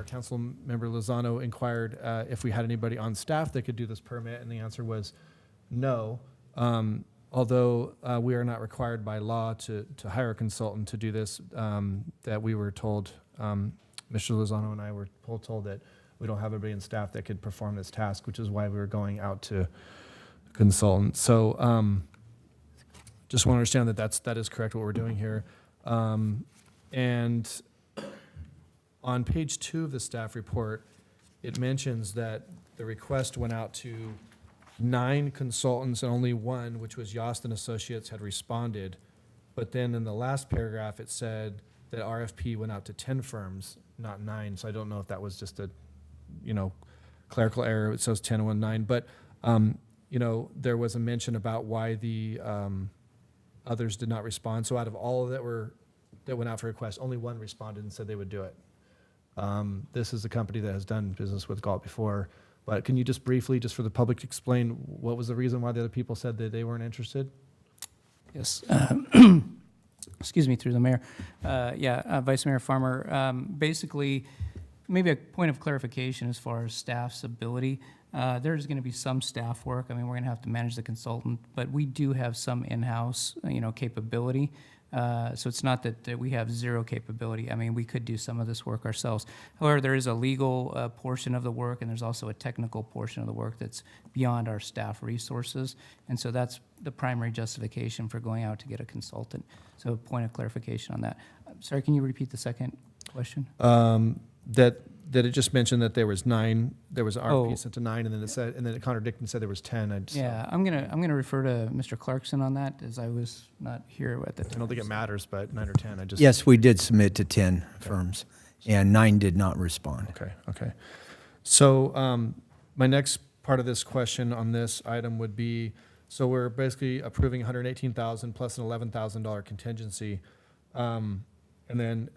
Council Member Lozano inquired if we had anybody on staff that could do this permit, and the answer was no. Although we are not required by law to hire a consultant to do this, that we were told, Mr. Lozano and I were told that we don't have anybody in staff that could perform this task, which is why we were going out to consultants. So just want to understand that is correct what we're doing here. And on page 2 of the staff report, it mentions that the request went out to 9 consultants and only 1, which was Yost and Associates, had responded. But then in the last paragraph, it said that RFP went out to 10 firms, not 9. So I don't know if that was just a, clerical error. It says 10 and 9. But, there was a mention about why the others did not respond. So out of all that went out for requests, only 1 responded and said they would do it. This is a company that has done business with Galt before. But can you just briefly, just for the public, explain what was the reason why the other people said that they weren't interested? Yes. Excuse me, through the mayor. Vice Mayor Farmer, basically, maybe a point of clarification as far as staff's ability. There's going to be some staff work. I mean, we're going to have to manage the consultant, but we do have some in-house, capability. So it's not that we have zero capability. I mean, we could do some of this work ourselves. However, there is a legal portion of the work, and there's also a technical portion of the work that's beyond our staff resources. And so that's the primary justification for going out to get a consultant. So a point of clarification on that. Sorry, can you repeat the second question? That did it just mention that there was 9, there was an RFP Oh. sent to 9, and then it said, and then it contradicted and said there was 10. Yeah, I'm gonna refer to Mr. Clarkson on that, as I was not here at the I time. don't think it matters, but 9 or 10, I just. Yes, we did submit to 10 firms, and 9 did not respond. Okay. So my next part of this question on this item would be, so we're basically approving 118,000 plus an $11,000 contingency. And then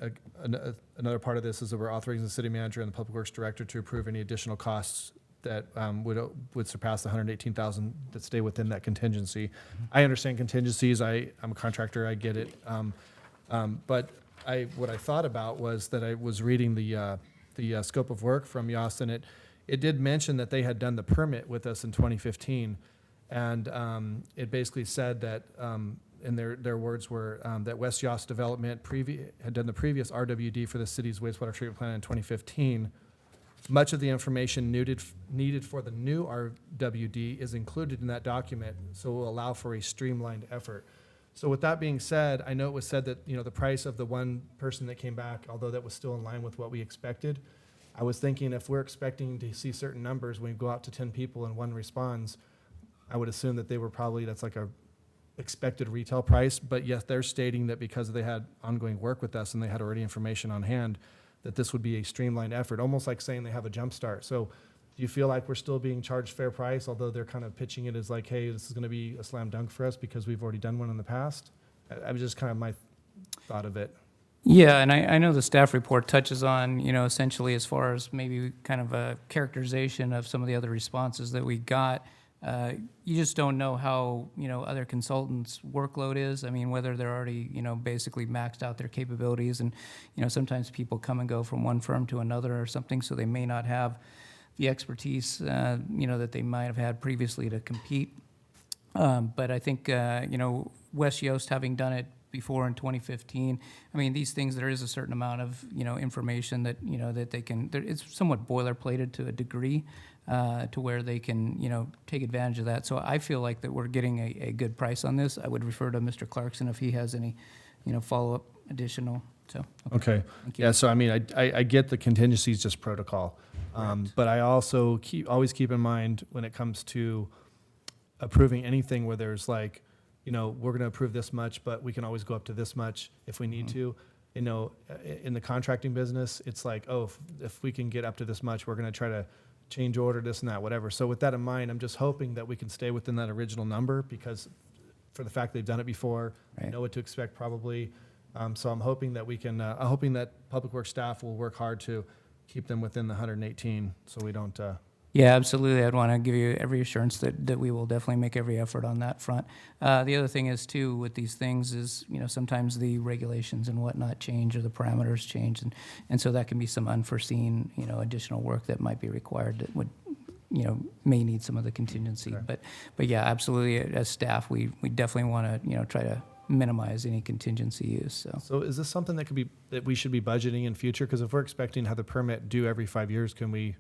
another part of this is that we're authorizing the city manager and the public works director to approve any additional costs that would surpass the 118,000 that stay within that contingency. I understand contingencies. I'm a contractor. I get it. But what I thought about was that I was reading the scope of work from Yost, and it did mention that they had done the permit with us in 2015, and it basically said that, and their words were that West Yost Development had done the previous RWD for the city's wastewater treatment plant in 2015. Much of the information needed for the new RWD is included in that document, so it will allow for a streamlined effort. So with that being said, I know it was said that, you know, the price of the one person that came back, although that was still in line with what we expected, I was thinking if we're expecting to see certain numbers when we go out to 10 people and one responds, I would assume that they were probably, that's like a expected retail price. But yes, they're stating that because they had ongoing work with us and they had already information on hand, that this would be a streamlined effort, almost like saying they have a jump start. So do you feel like we're still being charged fair price, although they're kind of pitching it as like, hey, this is going to be a slam dunk for us because we've already done one in the past? I was just kind of my thought of it. Yeah, and I know the staff report touches on, you know, essentially as far as maybe kind of a characterization of some of the other responses that we got. You just don't know how, you know, other consultants' workload is. I mean, whether they're already, you know, basically maxed out their capabilities. And, you know, sometimes people come and go from one firm to another or something, so they may not have the expertise, you know, that they might have had previously to compete. But I think, you know, West Yost having done it before in 2015, I mean, these things, there is a certain amount of, you know, information that, you know, that they can, it's somewhat boilerplated to a degree, to where they can, you know, take advantage of that. So I feel like that we're getting a good price on this. I would refer to Mr. Clarkson if he has any, you know, follow-up additional, so. Okay. Thank you. Yeah, so I mean, I get the contingency is just protocol. But I also always keep in mind when it comes to approving anything where there's like, you know, we're going to approve this much, but we can always go up to this much if we need to. You know, in the contracting business, it's like, oh, if we can get up to this much, we're going to try to change order this and that, whatever. So with that in mind, I'm just hoping that we can stay within that original number because for the fact they've done it before, Right. know what to expect probably. So I'm hoping that we can, I'm hoping that Public Works staff will work hard to keep them within the 118 so we don't, Yeah, absolutely. I'd want to give you every assurance that we will definitely make every effort on that front. The other thing is, too, with these things is, you know, sometimes the regulations and whatnot change or the parameters change. And so that can be some unforeseen, you know, additional work that might be required that would, you know, may need some of the contingency. Okay. But yeah, absolutely, as staff, we definitely want to, you know, try to minimize any contingency use, so. So is this something that we should be budgeting in future? Because if we're expecting to have the permit due every 5 years, can we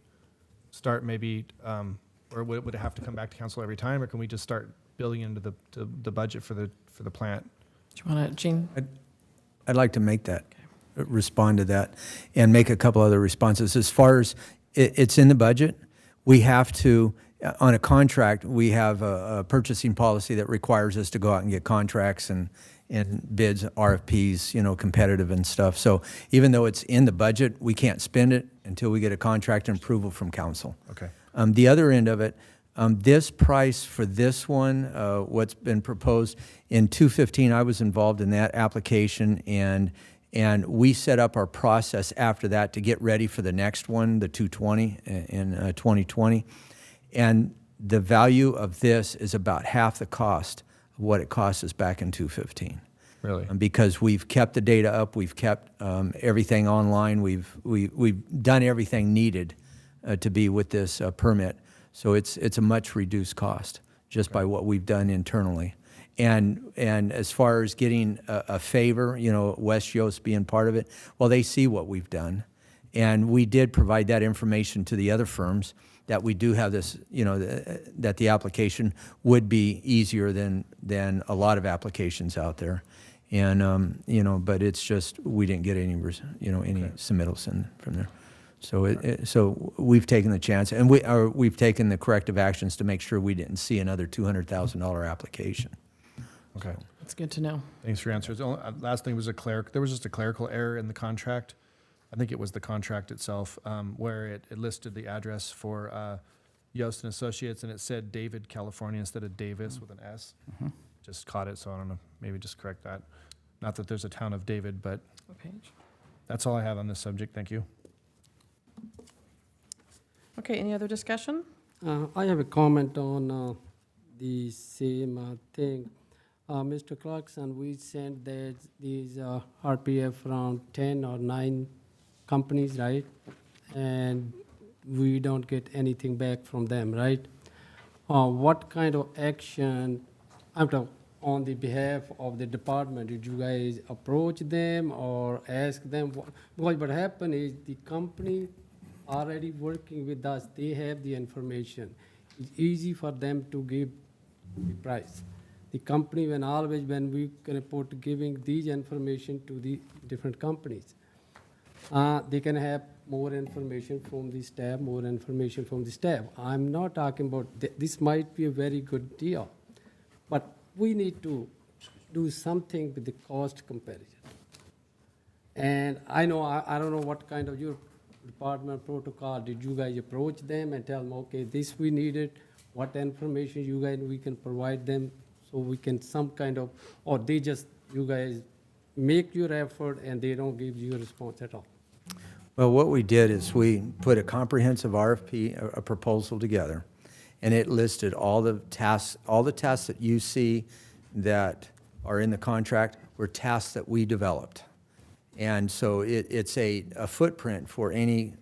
start maybe, or would it have to come back to council every time, or can we just start building into the budget for the plant? Do you want to, Jean? I'd like to make that, respond to that, and make a couple other responses. As far as it's in the budget, we have to, on a contract, we have a purchasing policy that requires us to go out and get contracts and bids, RFPs, you know, competitive and stuff. So even though it's in the budget, we can't spend it until we get a contract and approval from council. Okay. The other end of it, this price for this one, what's been proposed, in 2015, I was involved in that application, and we set up our process after that to get ready for the next one, the 220 in 2020. And the value of this is about half the cost of what it cost us back in 2015. Really? Because we've kept the data up, we've kept everything online, we've done everything needed to be with this permit. So it's a much reduced cost just by what we've done internally. And as far as getting a favor, you know, West Yost being part of it, well, they see what we've done. And we did provide that information to the other firms that we do have this, you know, that the application would be easier than a lot of applications out there. And, you know, but it's just, we didn't get any, you know, any submittals from there. So we've taken the chance, and we've taken the corrective actions to make sure we didn't see another $200,000 application. Okay. That's good to know. Thanks for your answers. The only, last thing was there was just a clerical error in the contract. I think it was the contract itself, where it listed the address for Yost and Associates, and it said David, California, instead of Davis with an S. Just caught it, so I don't know, maybe just correct that. Not that there's a town of David, but What page? that's all I have on this subject. Thank you. Okay, any other discussion? I have a comment on the same thing. Mr. Clarkson, we sent that these RPF around 10 or 9 companies, right? And we don't get anything back from them, right? What kind of action, on the behalf of the department, did you guys approach them or ask them? Because what happened is the company already working with us, they have the information. It's easy for them to give the price. The company, when we can put giving these information to the different companies, they can have more information from the staff, more information from the staff. I'm not talking about, this might be a very good deal, but we need to do something with the cost comparison. And I know, I don't know what kind of your department protocol, did you guys approach them and tell them, okay, this we needed, what information you guys, we can provide them, so we can some kind of, or they just, you guys make your effort and they don't give you a response at all? Well, what we did is we put a comprehensive RFP, a proposal together, and it listed all the tasks that you see that are in the contract were tasks that we developed. And so it's a footprint for any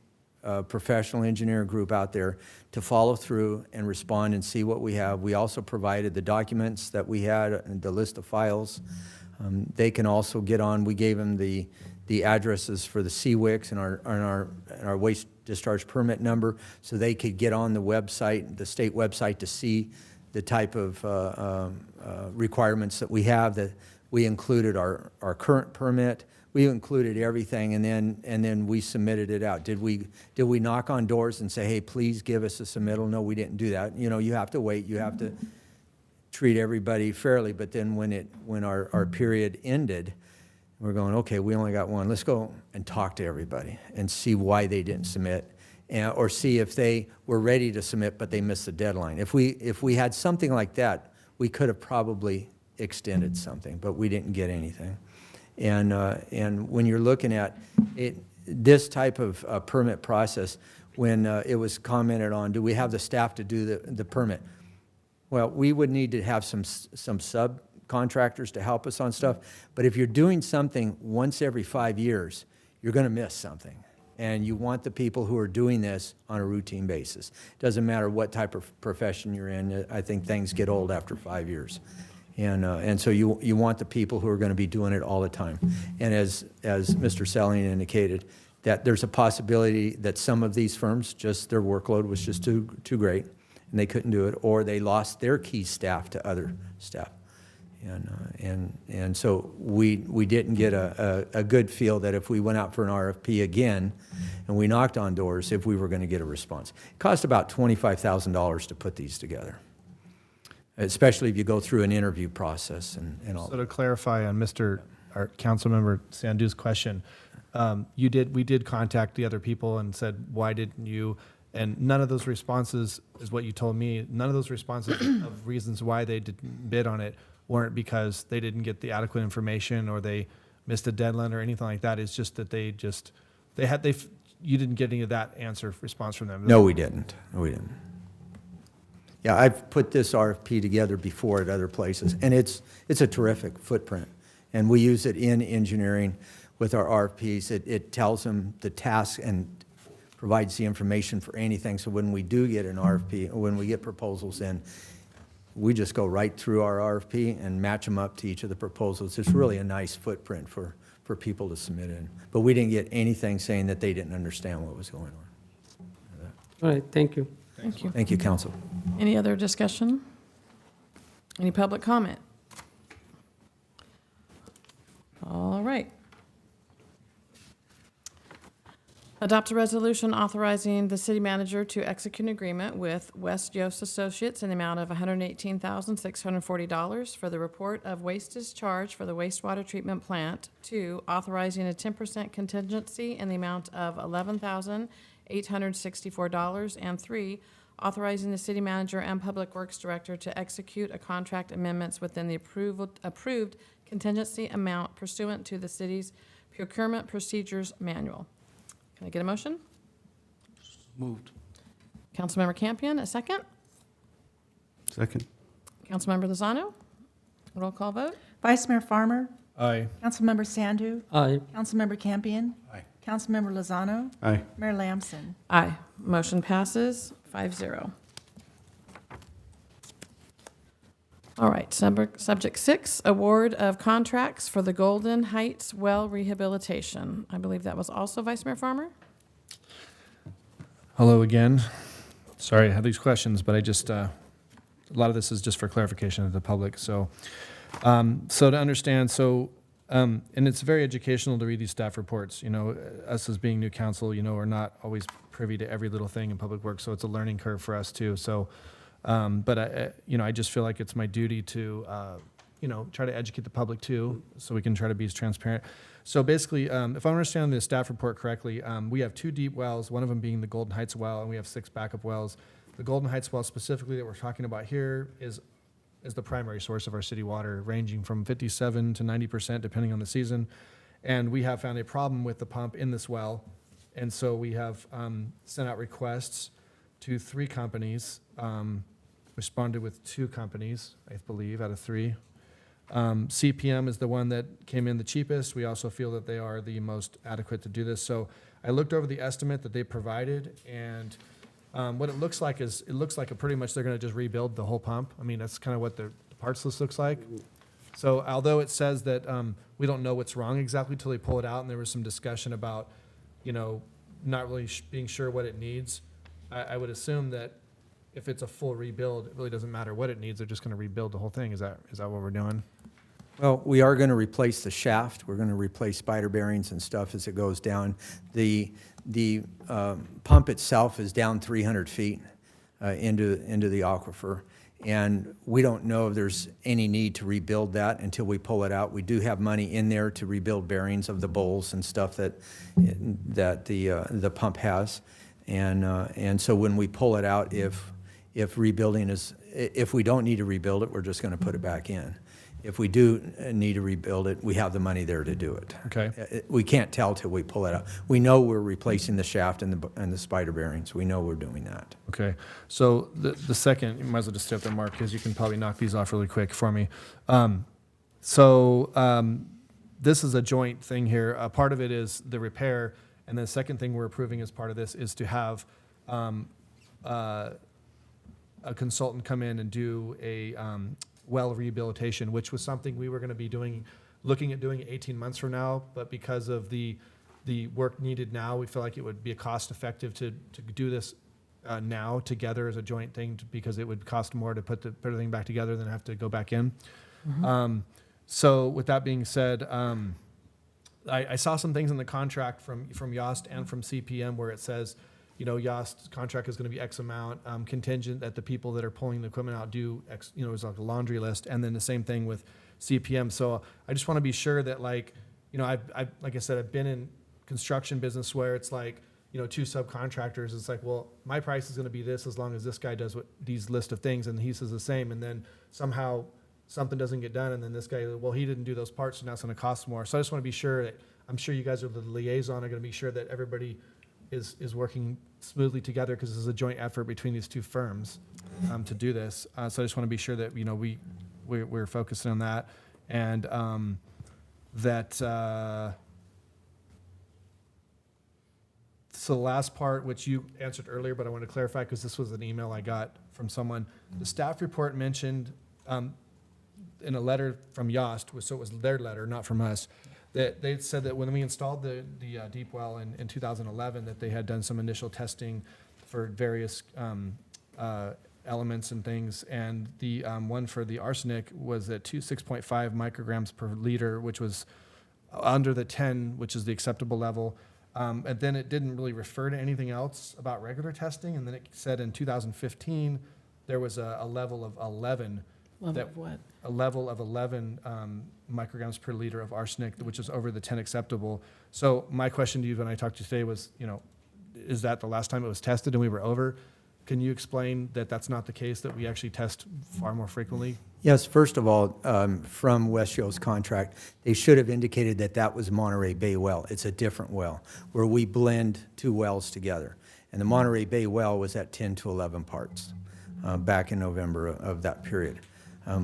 professional engineer group out there to follow through and respond and see what we have. We also provided the documents that we had and the list of files. They can also get on, we gave them the addresses for the CWICs and our waste discharge permit number, so they could get on the website, the state website, to see the type of requirements that we have. That we included our current permit. We included everything, and then we submitted it out. Did we knock on doors and say, hey, please give us a submittal? No, we didn't do that. You know, you have to wait. You have to treat everybody fairly. But then when our period ended, we're going, okay, we only got one. Let's go and talk to everybody and see why they didn't submit, or see if they were ready to submit but they missed the deadline. If we had something like that, we could have probably extended something, but we didn't get anything. And when you're looking at it, this type of permit process, when it was commented on, do we have the staff to do the permit? Well, we would need to have some subcontractors to help us on stuff. But if you're doing something once every 5 years, you're going to miss something. And you want the people who are doing this on a routine basis. Doesn't matter what type of profession you're in. I think things get old after 5 years. And so you want the people who are going to be doing it all the time. And as Mr. Selling indicated, that there's a possibility that some of these firms, just their workload was just too great, and they couldn't do it, or they lost their key staff to other staff. And so we didn't get a good feel that if we went out for an RFP again and we knocked on doors, if we were going to get a response. It cost about $25,000 to put these together, especially if you go through an interview process and all. So to clarify on our Councilmember Sandhu's question, we did contact the other people and said, why didn't you? And none of those responses is what you told me. None of those responses of reasons why they didn't bid on it weren't because they didn't get the adequate information or they missed a deadline or anything like that. It's just that you didn't get any of that response from them. No, we didn't. Yeah, I've put this RFP together before at other places, and it's a terrific footprint. And we use it in engineering with our RFPs. It tells them the task and provides the information for anything. So when we do get an RFP, or when we get proposals in, we just go right through our RFP and match them up to each of the proposals. It's really a nice footprint for people to submit in. But we didn't get anything saying that they didn't understand what was going on. All right, thank you. Thank you. Thank you, Council. Any other discussion? Any public comment? All right. Adopt a resolution authorizing the city manager to execute an agreement with West Yost Associates in the amount of $118,640 for the report of waste discharge for the wastewater treatment plant. 2, authorizing a 10% contingency in the amount of $11,864. And 3, authorizing the city manager and public works director to execute a contract amendments within the approved contingency amount pursuant to the city's procurement procedures manual. Can I get a motion? Moved. Councilmember Campion, a second. Second. Councilmember Lozano? Roll call vote? Vice Mayor Farmer, Aye. Councilmember Sandu, Aye. Councilmember Campion, Aye. Councilmember Lozano, Aye. Mayor Lamson. Aye. Motion passes 5-0. All right, subject 6, award of contracts for the Golden Heights well rehabilitation. I believe that was also Vice Mayor Farmer? Hello again. Sorry, I have these questions, but I just, a lot of this is just for clarification of the public. So to understand, and it's very educational to read these staff reports. You know, us as being new council, you know, are not always privy to every little thing in public works, so it's a learning curve for us too. So, but I just feel like it's my duty to, try to educate the public too, so we can try to be as transparent. So basically, if I understand the staff report correctly, we have 2 deep wells, one of them being the Golden Heights well, and we have 6 backup wells. The Golden Heights well specifically that we're talking about here is the primary source of our city water, ranging from 57 to 90% depending on the season. And we have found a problem with the pump in this well, and so we have sent out requests to 3 companies, responded with 2 companies, I believe, out of 3. CPM is the one that came in the cheapest. We also feel that they are the most adequate to do this. So I looked over the estimate that they provided, and what it looks like is, pretty much they're gonna just rebuild the whole pump. I mean, that's kind of what the parts list looks like. So although it says that we don't know what's wrong exactly till they pull it out, and there was some discussion about, not really being sure what it needs, I would assume that if it's a full rebuild, it really doesn't matter what it needs, they're just gonna rebuild the whole thing. Is that what we're doing? Well, we are going to replace the shaft. We're going to replace spider bearings and stuff as it goes down. The pump itself is down 300 feet into the aquifer, and we don't know if there's any need to rebuild that until we pull it out. We do have money in there to rebuild bearings of the bowls and stuff that the pump has, and so when we pull it out, if we don't need to rebuild it, we're just going to put it back in. If we do need to rebuild it, we have the money there to do it. Okay. We can't tell till we pull it out. We know we're replacing the shaft and the spider bearings. We know we're doing that. Okay, so the second, you might as well just stay up there, Mark, because you can probably knock these off really quick for me. This is a joint thing here. Part of it is the repair, and the second thing we're approving as part of this is to have a consultant come in and do a well rehabilitation, which was something we were going to be looking at doing 18 months from now, but because of the work needed now, we feel like it would be cost effective to do this now together as a joint thing, because it would cost more to put everything back together than have to go back in. Mm-hmm. So with that being said, I saw some things in the contract from Yost and from CPM where it says, Yost's contract is going to be X amount, contingent that the people that are pulling the equipment out do X, it's like a laundry list, and then the same thing with CPM. So I just want to be sure that, like I said, I've been in construction business where it's like, 2 subcontractors, it's like, well, my price is going to be this as long as this guy does these list of things, and he says the same, and then somehow something doesn't get done, and then this guy, well, he didn't do those parts, so now it's going to cost more. So I just want to be sure that, I'm sure you guys are the liaison, are going to be sure that everybody is working smoothly together, because this is a joint effort between these 2 firms to do this. So I just want to be sure that we're focusing on that, and so the last part, which you answered earlier, but I want to clarify because this was an email I got from someone. The staff report mentioned in a letter from Yost, so it was their letter, not from us, that they said that when we installed the deep well in 2011, that they had done some initial testing for various elements and things, and the one for the arsenic was at 6.5 micrograms per liter, which was under the 10, which is the acceptable level. And then it didn't really refer to anything else about regular testing. And then it said in 2015, there was a level of 11. Level of what? A level of 11 micrograms per liter of arsenic, which is over the 10 acceptable. So my question to you when I talked to you today was, is that the last time it was tested and we were over? Can you explain that that's not the case, that we actually test far more frequently? Yes, first of all, from West Show's contract, they should have indicated that that was Monterey Bay well. It's a different well, where we blend two wells together. And the Monterey Bay well was at 10 to 11 parts back in November of that period.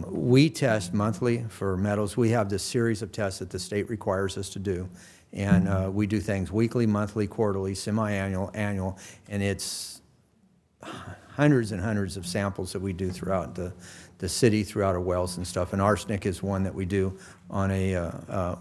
We test monthly for metals. We have this series of tests that the state requires us to do. And we do things weekly, monthly, quarterly, semi-annual, annual, and it's hundreds and hundreds of samples that we do throughout the city, throughout our wells and stuff. And arsenic is one that we do on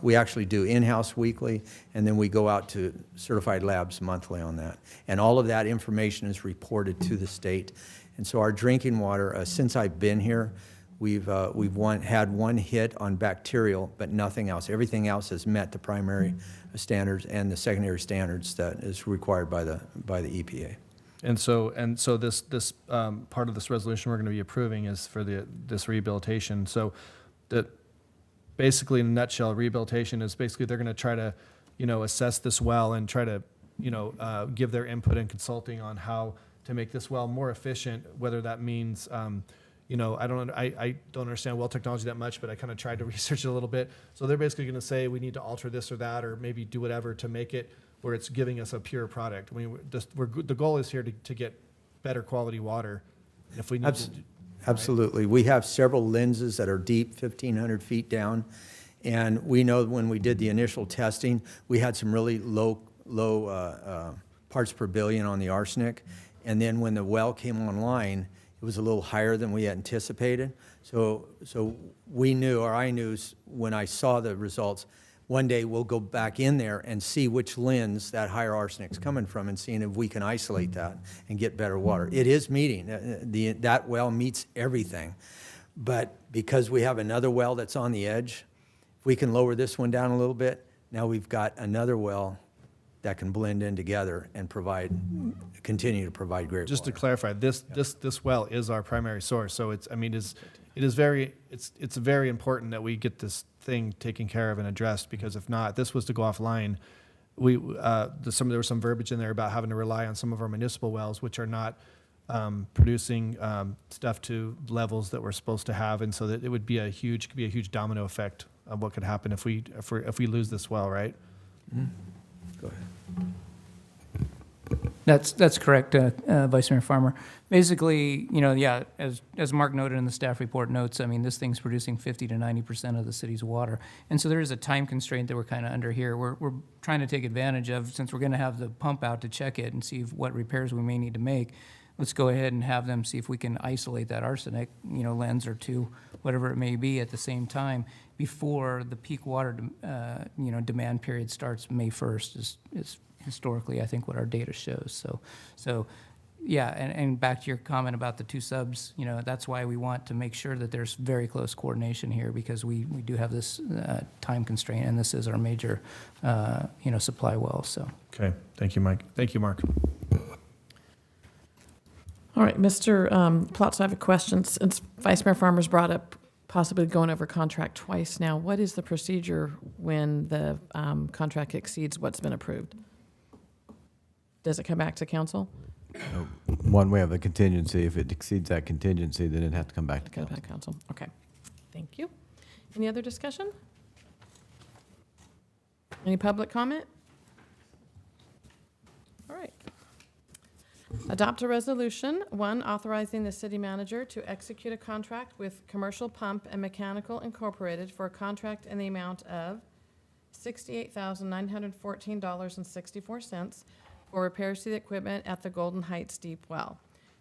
we actually do in-house weekly, and then we go out to certified labs monthly on that. And all of that information is reported to the state. And so our drinking water, since I've been here, we've had one hit on bacterial, but nothing else. Everything else has met the primary standards and the secondary standards that is required by the EPA. And so this part of this resolution we're going to be approving is for this rehabilitation. So that basically, in a nutshell, rehabilitation is basically they're going to try to, assess this well and try to, give their input and consulting on how to make this well more efficient. Whether that means, I don't understand well technology that much, but I kind of tried to research it a little bit. So they're basically going to say we need to alter this or that, or maybe do whatever to make it where it's giving us a pure product. I mean, the goal is here to get better quality water. If we need to, Absolutely. We have several lenses that are deep, 1,500 feet down. And we know when we did the initial testing, we had some really low parts per billion on the arsenic. And then when the well came online, it was a little higher than we had anticipated. So we knew, or I knew when I saw the results, one day we'll go back in there and see which lens that higher arsenic's coming from and seeing if we can isolate that and get better water. It is meeting. That well meets everything. But because we have another well that's on the edge, if we can lower this one down a little bit, now we've got another well that can blend in together and continue to provide great just water. to clarify, this well is our primary source. So it is very important that we get this thing taken care of and addressed, because if not, this was to go offline. There was some verbiage in there about having to rely on some of our municipal wells, which are not producing stuff to levels that we're supposed to have, and so that it would be a huge domino effect of what could happen if we lose this well, right? Mm-hmm. Go ahead. That's correct, Vice Mayor Farmer. Basically, as Mark noted in the staff report notes, I mean, this thing's producing 50 to 90% of the city's water. And so there is a time constraint that we're kind of under here. We're trying to take advantage of, since we're going to have the pump out to check it and see what repairs we may need to make. Let's go ahead and have them see if we can isolate that arsenic, lens or two, whatever it may be, at the same time before the peak water, demand period starts May 1st is historically, I think, what our data shows. So yeah, and back to your comment about the two subs, that's why we want to make sure that there's very close coordination here, because we do have this time constraint, and this is our major, supply well, so. Okay, thank you, Mike. Thank you, Mark. All right, Mr. Plotz, I have a question. Since Vice Mayor Farmer's brought up possibly going over contract twice now, what is the procedure when the contract exceeds what's been approved? Does it come back to council? One, we have a contingency. If it exceeds that contingency, then it'd have to come back to Go council. back to council. Okay, thank you. Any other discussion? Any public comment? All right. Adopt a resolution, 1, authorizing the city manager to execute a contract with Commercial Pump and Mechanical Incorporated for a contract in the amount of $68,914.64 for repairs to the equipment at the Golden Heights Deep Well.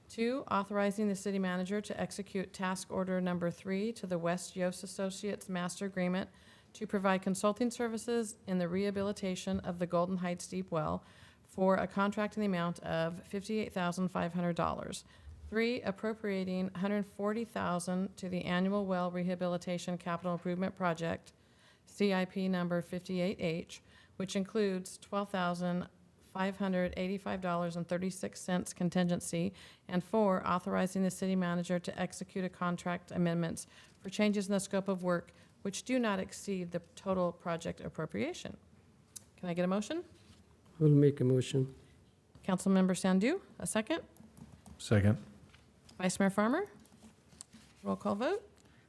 2, authorizing the city manager to execute task order number 3 to the West Yost Associates Master Agreement to provide consulting services in the rehabilitation of the Golden Heights Deep Well for a contract in the amount of $58,500. 3, appropriating $140,000 to the annual well rehabilitation capital improvement project, CIP number 58H, which includes $12,000 $585.36 contingency, and 4, authorizing the city manager to execute a contract amendments for changes in the scope of work which do not exceed the total project appropriation. Can I get a motion? I will make a motion. Councilmember Sandu, a second. Second. Vice Mayor Farmer? Roll call vote?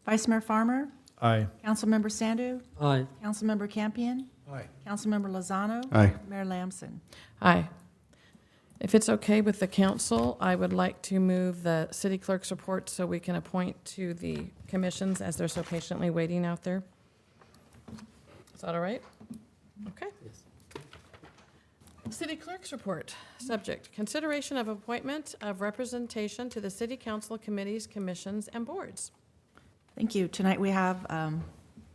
Vice Mayor Farmer, Aye. Councilmember Sandu, Aye. Councilmember Campion, Aye. Councilmember Lozano. Aye. Mayor Lamson. Aye. If it's okay with the council, I would like to move the city clerk's report so we can appoint to the commissions as they're so patiently waiting out there. Is that all right? Okay. City clerk's report. Subject, consideration of appointment of representation to the city council committees, commissions, and boards. Thank you. Tonight we have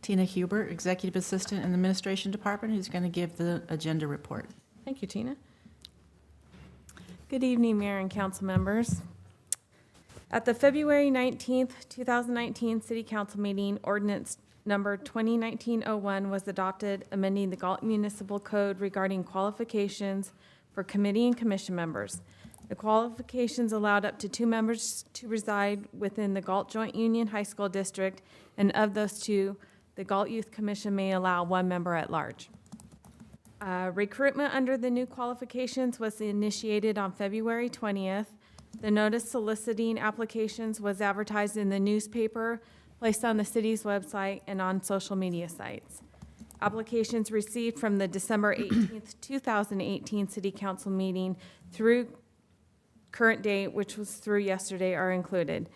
Tina Hubert, Executive Assistant in the Administration Department, who's going to give the agenda report. Thank you, Tina. Good evening, Mayor and council members. At the February 19th, 2019 City Council meeting, ordinance number 2019-01 was adopted, amending the Galt Municipal Code regarding qualifications for committee and commission members. The qualifications allowed up to 2 members to reside within the Galt Joint Union High School District, and of those 2, the Galt Youth Commission may allow 1 member at large. Recruitment under the new qualifications was initiated on February 20th. The notice soliciting applications was advertised in the newspaper, placed on the city's website, and on social media sites. Applications received from the December 18th, 2018 City Council meeting through current date, which was through yesterday, are included.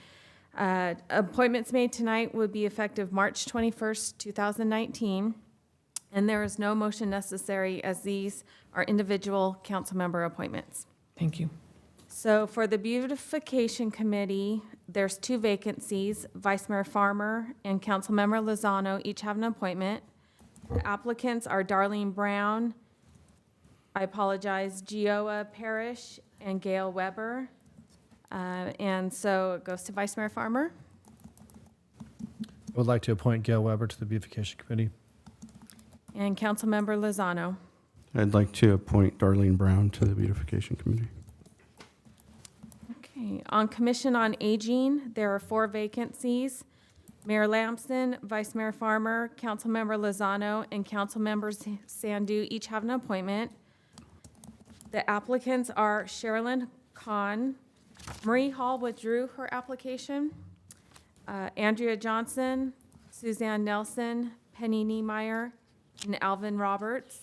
Appointments made tonight would be effective March 21st, 2019. And there is no motion necessary, as these are individual council member appointments. Thank you. So for the Beautification Committee, there's 2 vacancies. Vice Mayor Farmer and Councilmember Lozano each have an appointment. The applicants are Darlene Brown, Gioa Parrish, and Gail Weber. And so it goes to Vice Mayor Farmer. I would like to appoint Gail Weber to the Beautification Committee. And Councilmember Lozano. I'd like to appoint Darlene Brown to the Beautification Committee. Okay, on Commission on Aging, there are 4 vacancies. Mayor Lamson, Vice Mayor Farmer, Councilmember Lozano, and Councilmember Sandu each have an appointment. The applicants are Sherilyn Kahn. Marie Hall withdrew her application. Andrea Johnson, Suzanne Nelson, Penny Niemeyer, and Alvin Roberts.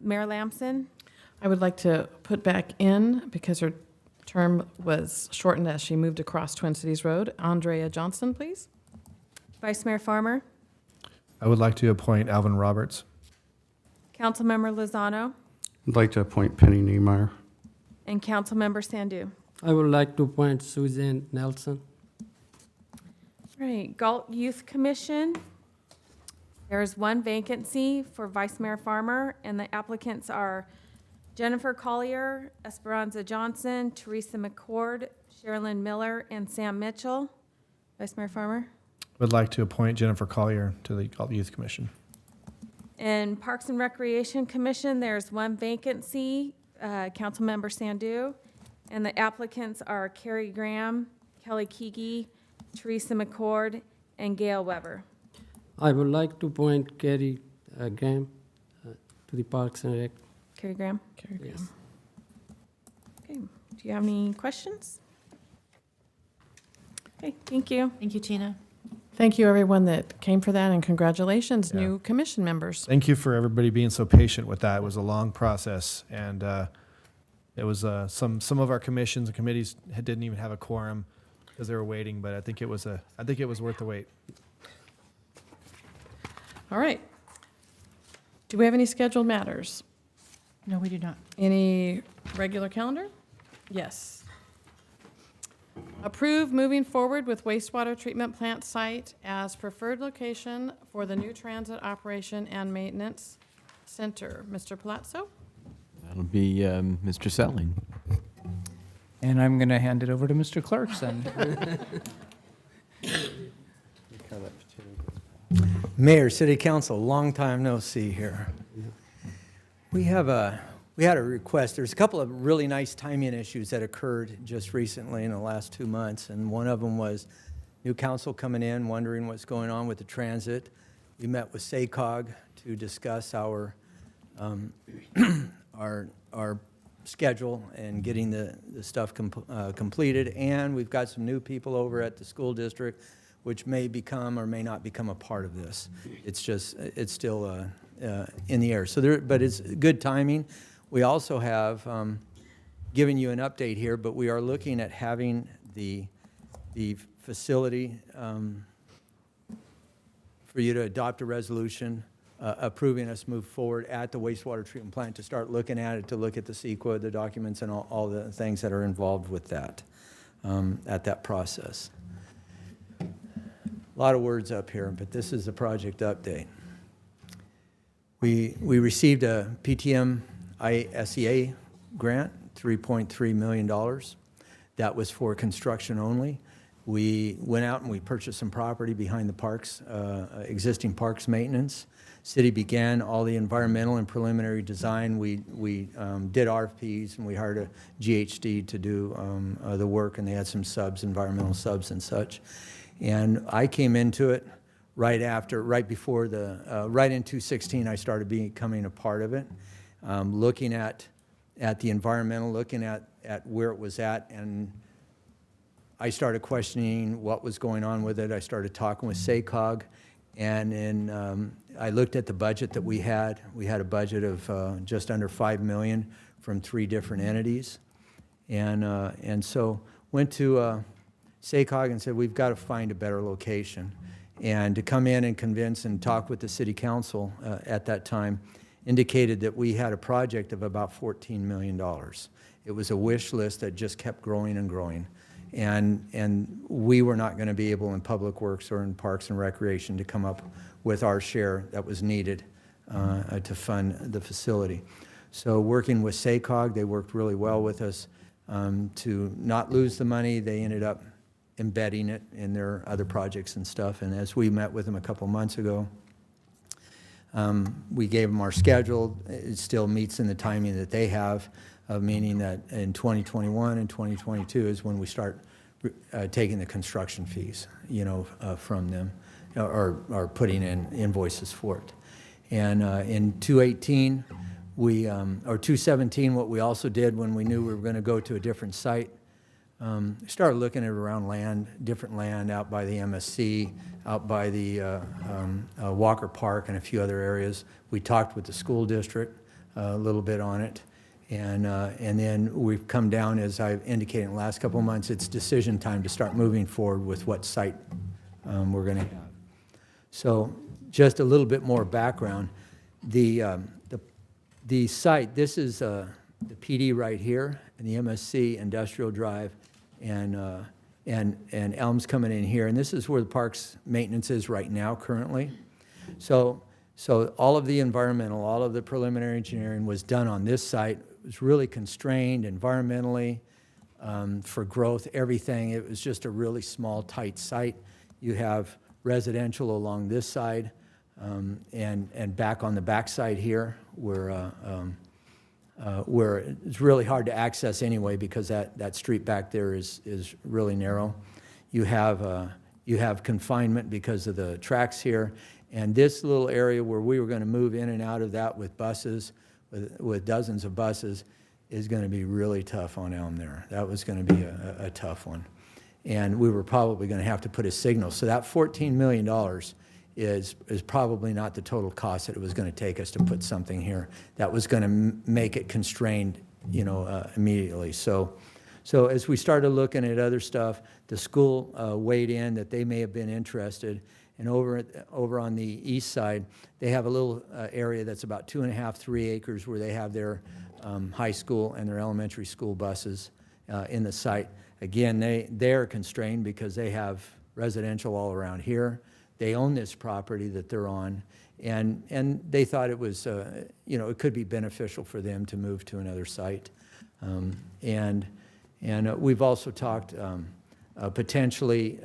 Mayor Lamson. I would like to put back in, because her term was shortened as she moved across Twin Cities Road, Andrea Johnson, please. Vice Mayor Farmer. I would like to appoint Alvin Roberts. Councilmember Lozano. I'd like to appoint Penny Niemeyer. And Councilmember Sandu. I would like to appoint Suzanne Nelson. Right, Galt Youth Commission. There is 1 vacancy for Vice Mayor Farmer, and the applicants are Jennifer Collier, Esperanza Johnson, Teresa McCord, Sherilyn Miller, and Sam Mitchell. Vice Mayor Farmer. Would like to appoint Jennifer Collier to the Galt Youth Commission. In Parks and Recreation Commission, there's 1 vacancy, Councilmember Sandu, and the applicants are Carrie Graham, Kelly Keegi, Teresa McCord, and Gail Weber. I would like to appoint Carrie Graham to the Parks and Rec. Carrie Graham? Carrie Graham. Yes. Okay, do you have any questions? Okay, thank you. Thank you, Tina. Thank you, everyone that came for that, and congratulations, new commission members. Thank you for everybody being so patient with that. It was a long process, and it was some of our commissions and committees didn't even have a quorum because they were waiting. But I think it was worth the wait. All right. Do we have any scheduled matters? No, we do not. Any regular calendar? Yes. Approve moving forward with wastewater treatment plant site as preferred location for the new transit operation and maintenance center. Mr. Palazzo? That'll be Mr. Selling. And I'm going to hand it over to Mr. Clarkson. Mayor, City Council, long time no see here. We have a we had a request. There's a couple of really nice timing issues that occurred just recently in the last 2 months, and one of them was new council coming in, wondering what's going on with the transit. We met with SACOG to discuss our our schedule and getting the stuff completed, and we've got some new people over at the school district, which may become or may not become a part of this. It's still in the air. So but it's good timing. We also have given you an update here, but we are looking at having the facility for you to adopt a resolution approving us move forward at the wastewater treatment plant to start looking at it, to look at the CEQA, the documents, and all the things that are involved with that, at that process. A lot of words up here, but this is the project update. We received a PTM ISEA grant, $3.3 million. That was for construction only. We went out and we purchased some property behind the parks, existing parks maintenance. City began all the environmental and preliminary design. We did RFPs, and we hired a GHD to do the work, and they had some subs, environmental subs and such. And I came into it right in 2016, I started becoming a part of it, looking at the environmental, looking at where it was at, and I started questioning what was going on with it. I started talking with SACOG, and then I looked at the budget that we had. We had a budget of just under $5 million from 3 different entities, and so went to SACOG and said, we've got to find a better location. And to come in and convince and talk with the city council at that time indicated that we had a project of about $14 million. It was a wish list that just kept growing and growing. And we were not going to be able in Public Works or in Parks and Recreation to come up with our share that was needed to fund the facility. So working with SACOG, they worked really well with us to not lose the money. They ended up embedding it in their other projects and stuff. And as we met with them a couple months ago, we gave them our schedule. It still meets in the timing that they have, meaning that in 2021 and 2022 is when we start taking the construction fees, from them, or putting in invoices for it. And in 2018, or 2017, what we also did when we knew we were going to go to a different site, started looking at around different land out by the MSC, out by the Walker Park and a few other areas. We talked with the school district a little bit on it. And then we've come down, as I've indicated in the last couple of months, it's decision time to start moving forward with what site we're going to have. So just a little bit more background. The site, this is the PD right here, and the MSC Industrial Drive, and Elm's coming in here. And this is where the parks maintenance is right now currently. So all of the environmental, all of the preliminary engineering was done on this site. It was really constrained environmentally for growth, everything. It was just a really small, tight site. You have residential along this side and back on the back side here where it's really hard to access anyway because that street back there is really narrow. You have confinement because of the tracks here. And this little area where we were going to move in and out of that with buses, with dozens of buses, is going to be really tough on Elm there. That was going to be a tough one. And we were probably going to have to put a signal. So that $14 million is probably not the total cost that it was going to take us to put something here that was going to make it constrained, immediately. So as we started looking at other stuff, the school weighed in that they may have been interested. And over on the east side, they have a little area that's about 2.5, 3 acres where they have their high school and their elementary school buses in the site. Again, they're constrained because they have residential all around here. They own this property that they're on, and they thought it was, it could be beneficial for them to move to another site. And we've also talked potentially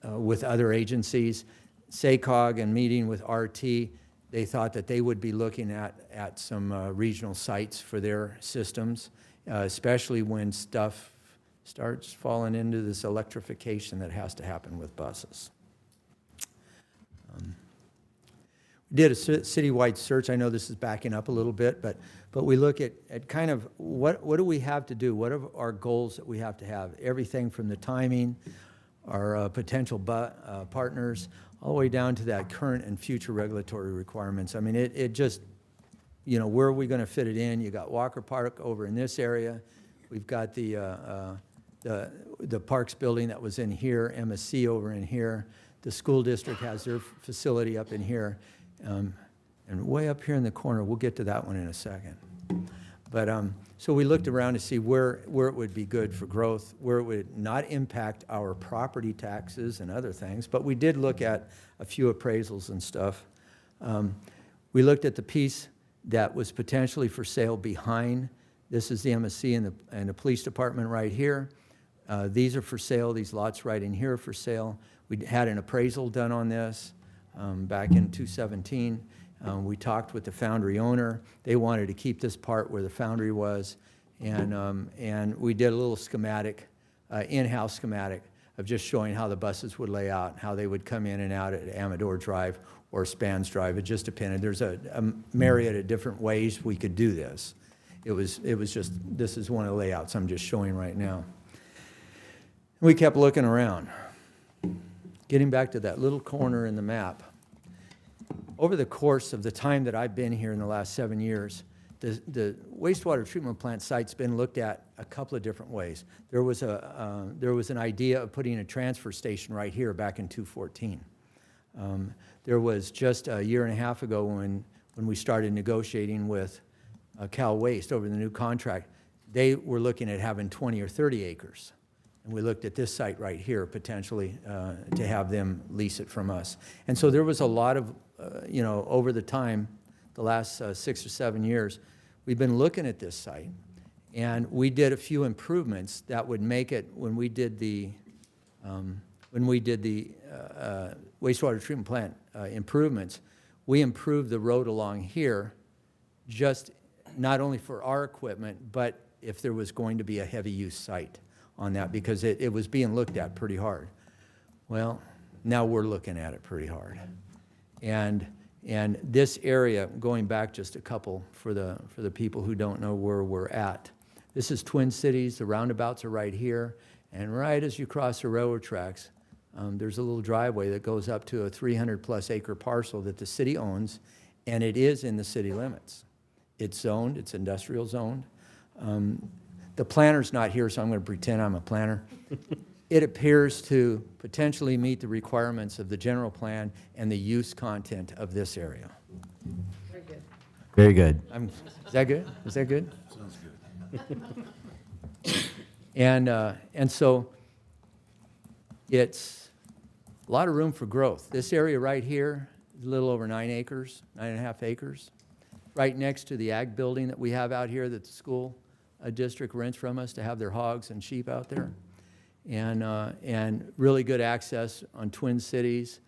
with other agencies, SACOG and meeting with RT. They thought that they would be looking at some regional sites for their systems, especially when stuff starts falling into this electrification that has to happen with buses. We did a citywide search. I know this is backing up a little bit, but we look at kind of what do we have to do? What are our goals that we have to have? Everything from the timing, our potential partners, all the way down to that current and future regulatory requirements. I mean, it just, you know, where are we going to fit it in? You got Walker Park over in this area. We've got the Parks building that was in here, MSC over in here. The school district has their facility up in here. And way up here in the corner, we'll get to that one in a second. But so we looked around to see where it would be good for growth, where it would not impact our property taxes and other things. But we did look at a few appraisals and stuff. We looked at the piece that was potentially for sale behind. This is the MSC and the police department right here. These are for sale. These lots right in here are for sale. We had an appraisal done on this back in 2017. We talked with the foundry owner. They wanted to keep this part where the foundry was. And we did a little schematic, in-house schematic, of just showing how the buses would lay out, how they would come in and out at Amador Drive or Spans Drive. It just depended. There's a myriad of different ways we could do this. It was just, this is one of the layouts I'm just showing right now. We kept looking around. Getting back to that little corner in the map, over the course of the time that I've been here in the last 7 years, the wastewater treatment plant site's been looked at a couple of different ways. There was an idea of putting a transfer station right here back in 2014. There was just a year and a half ago when we started negotiating with Cal Waste over the new contract. They were looking at having 20 or 30 acres. And we looked at this site right here, potentially, to have them lease it from us. And so there was a lot of, you know, over the time, the last 6 or 7 years, we've been looking at this site. And we did a few improvements that would make it, when we did the wastewater treatment plant improvements, we improved the road along here, just not only for our equipment, but if there was going to be a heavy use site on that, because it was being looked at pretty hard. Well, now we're looking at it pretty hard. And this area, going back just a couple for the people who don't know where we're at, this is Twin Cities. The roundabouts are right here. And right as you cross the railroad tracks, there's a little driveway that goes up to a 300+ acre parcel that the city owns, and it is in the city limits. It's zoned, it's industrial zoned. The planner's not here, so I'm going to pretend I'm a planner. It appears to potentially meet the requirements of the general plan and the use content of this area. Very good. Very good. Is that good? Is that good? Sounds good. And so it's a lot of room for growth. This area right here is a little over 9 acres, 9.5 acres. Right next to the ag building that we have out here that the school district rents from us to have their hogs and sheep out there. And really good access on Twin Cities.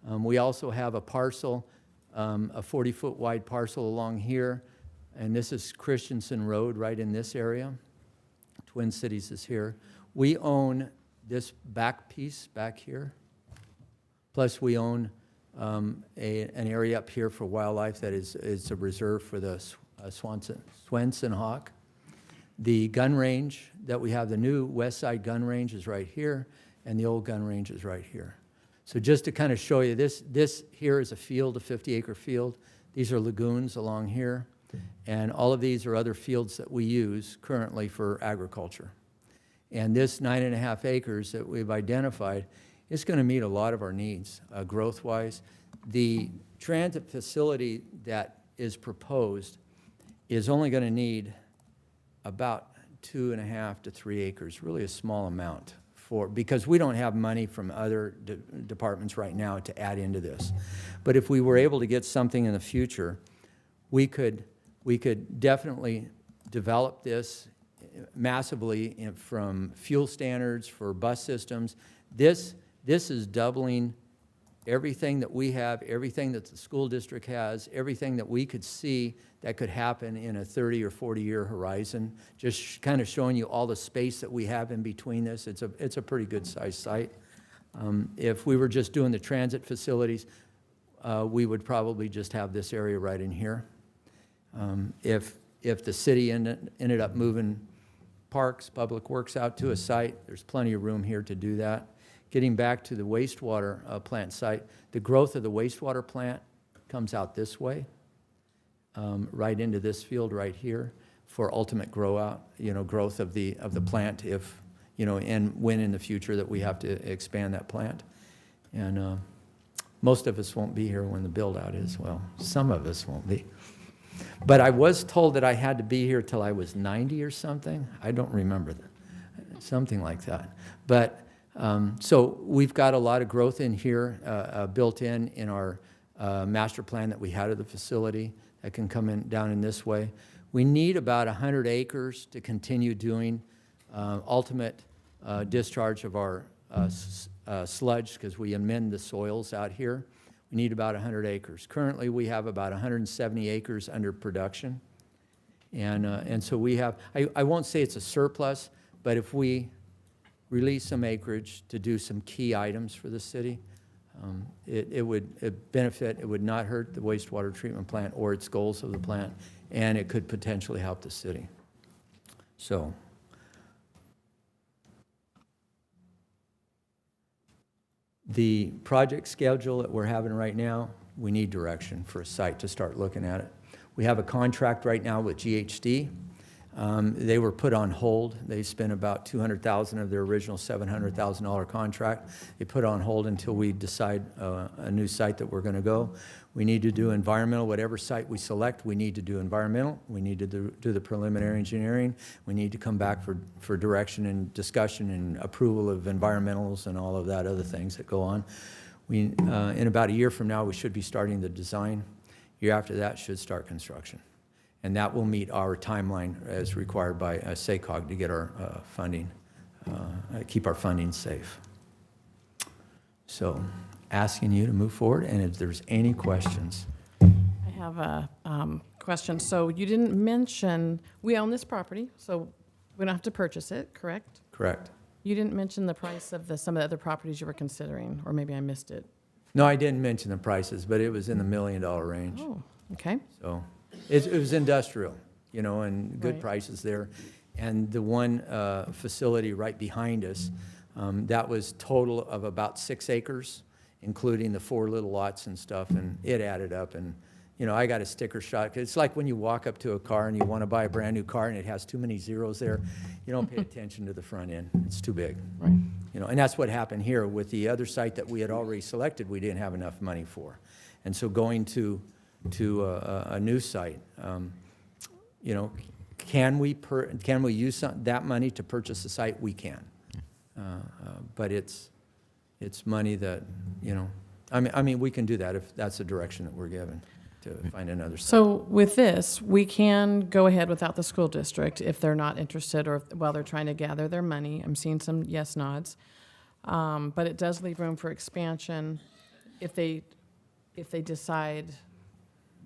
We also have a parcel, a 40-foot wide parcel along here, and this is Christensen Road right in this area. Twin Cities is here. We own this back piece back here, plus we own an area up here for wildlife that is a reserve for the Swenson hawk. The gun range that we have, the new West Side gun range is right here, and the old gun range is right here. So just to kind of show you, this here is a field, a 50-acre field. These are lagoons along here, and all of these are other fields that we use currently for agriculture. And this 9.5 acres that we've identified is going to meet a lot of our needs, growth-wise. The transit facility that is proposed is only going to need about 2.5 to 3 acres, really a small amount, because we don't have money from other departments right now to add into this. But if we were able to get something in the future, we could definitely develop this massively from fuel standards for bus systems. This is doubling everything that we have, everything that the school district has, everything that we could see that could happen in a 30 or 40-year horizon, just kind of showing you all the space that we have in between this. It's a pretty good-sized site. If we were just doing the transit facilities, we would probably just have this area right in here. If the city ended up moving parks, public works out to a site, there's plenty of room here to do that. Getting back to the wastewater plant site, the growth of the wastewater plant comes out this way, right into this field right here for ultimate growth of the plant if, and when in the future that we have to expand that plant. And most of us won't be here when the build out is. Well, some of us won't be. But I was told that I had to be here till I was 90 or something. I don't remember that. Something like that. But so we've got a lot of growth in here, built in our master plan that we had of the facility that can come in down in this way. We need about 100 acres to continue doing ultimate discharge of our sludge, because we amend the soils out here. We need about 100 acres. Currently, we have about 170 acres under production. And so we have, I won't say it's a surplus, but if we release some acreage to do some key items for the city, it would benefit, it would not hurt the wastewater treatment plant or its goals of the plant, and it could potentially help the city. So, the project schedule that we're having right now, we need direction for a site to start looking at it. We have a contract right now with GHD. They were put on hold. They spent about $200,000 of their original $700,000 contract. They put on hold until we decide a new site that we're going to go. We need to do environmental. Whatever site we select, we need to do environmental. We need to do the preliminary engineering. We need to come back for direction and discussion and approval of environmentals and all of that other things that go on. In about a year from now, we should be starting the design. Year after that should start construction. And that will meet our timeline as required by SACOG to get our funding, keep our funding safe. So, asking you to move forward, and if there's any questions. I have a question. So you didn't mention, we own this property, so we don't have to purchase it, correct? Correct. You didn't mention the price of some of the other properties you were considering, or maybe I missed it. No, I didn't mention the prices, but it was in the $1 million range. Oh, okay. So it was industrial, and good Right. prices there. And the one facility right behind us, that was total of about 6 acres, including the 4 little lots and stuff, and it added up. And, I got a sticker shock. It's like when you walk up to a car and you want to buy a brand new car and it has too many zeros there, you don't pay attention to the front end. It's too big. Right. And that's what happened here with the other site that we had already selected. We didn't have enough money for, and so going to a new site, can we use that money to purchase a site? We can, but it's money that I mean we can do that if that's the direction that we're given to find another site. So with this, we can go ahead without the school district if they're not interested or while they're trying to gather their money. I'm seeing some yes nods. But it does leave room for expansion if they decide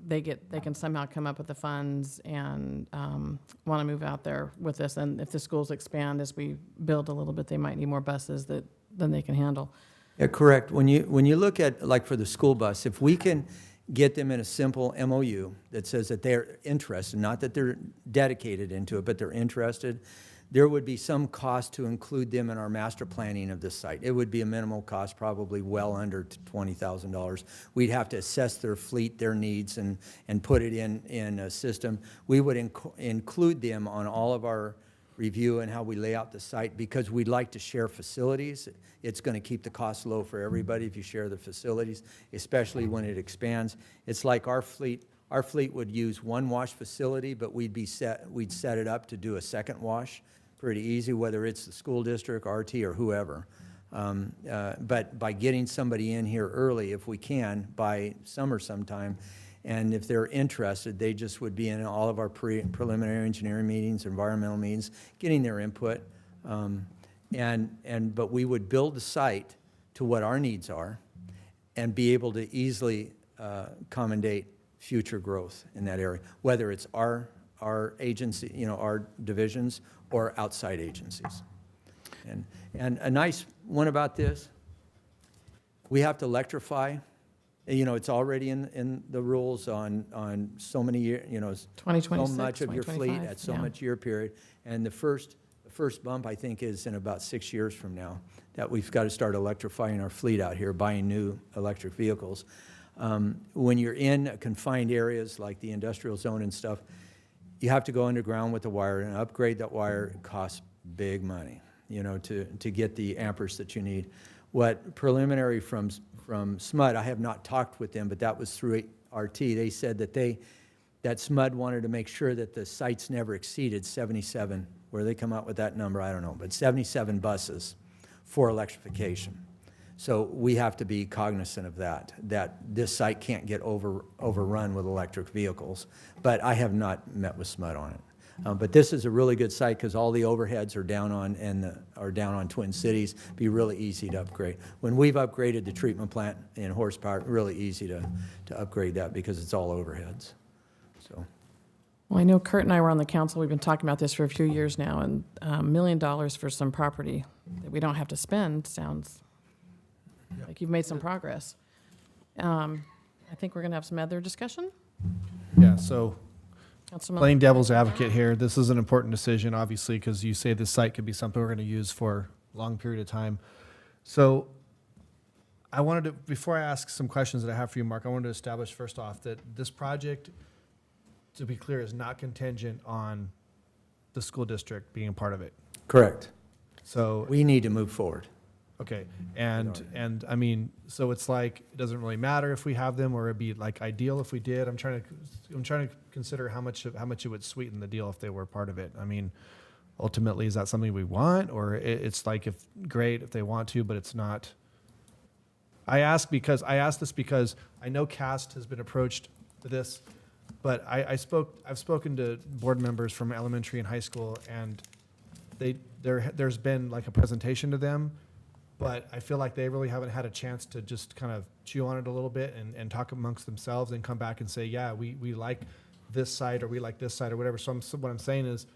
they can somehow come up with the funds and want to move out there with this. And if the schools expand as we build a little bit, they might need more buses than they can handle. Yeah, correct. When you look at, like for the school bus, if we can get them in a simple MOU that says that they're interested, not that they're dedicated into it, but they're interested, there would be some cost to include them in our master planning of this site. It would be a minimal cost, probably well under $20,000. We'd have to assess their fleet, their needs, and put it in a system. We would include them on all of our review and how we lay out the site because we'd like to share facilities. It's going to keep the cost low for everybody if you share the facilities, especially when it expands. It's like our fleet. Our fleet would use one wash facility, but we'd set it up to do a second wash. Pretty easy, whether it's the school district, RT, or whoever. But by getting somebody in here early, if we can, by summer sometime, and if they're interested, they just would be in all of our preliminary engineering meetings, environmental meetings, getting their input. But we would build the site to what our needs are, and be able to easily accommodate future growth in that area, whether it's our agency, you know, our divisions or outside agencies. And a nice one about this, we have to electrify. You know, it's already in the rules on so many year, you know, so 2026, much of your fleet 2025, at so yeah. much year period. And the first bump, I think, is in about 6 years from now, that we've got to start electrifying our fleet out here, buying new electric vehicles. When you're in confined areas like the industrial zone and stuff, you have to go underground with the wire and upgrade that wire. It costs big money, you know, to get the amperes that you need. What preliminary from SMUD, I have not talked with them, but that was through RT. They said that that SMUD wanted to make sure that the sites never exceeded 77, where they come out with that number, I don't know, but 77 buses for electrification. So we have to be cognizant of that this site can't get overrun with electric vehicles. But I have not met with SMUD on it. But this is a really good site because all the overheads are down on Twin Cities. Be really easy to upgrade. When we've upgraded the treatment plant in horsepower, really easy to upgrade that because it's all overheads. So. Well, I know Kurt and I were on the council. We've been talking about this for a few years now, and $1 million for some property that we don't have to spend sounds like you've made some progress. I think we're going to have some other discussion. Yeah, so Councilman. playing devil's advocate here, this is an important decision, obviously, because you say this site could be something we're going to use for a long period of time. So I wanted to, before I ask some questions that I have for you, Mark, I wanted to establish first off that this project, to be clear, is not contingent on the school district being a part of it. Correct. So we need to move forward. Okay, and I mean, so it's like it doesn't really matter if we have them, or it'd be like ideal if we did. I'm trying to consider how much it would sweeten the deal if they were part of it. I mean, ultimately, is that something we want, or it's like great if they want to, but it's not. I ask this because I know CAST has been approached to this, but I've spoken to board members from elementary and high school, and there's been like a presentation to them. But I feel like they really haven't had a chance to just kind of chew on it a little bit and talk amongst themselves and come back and say, yeah, we like this side or we like this side or whatever. So what I'm saying is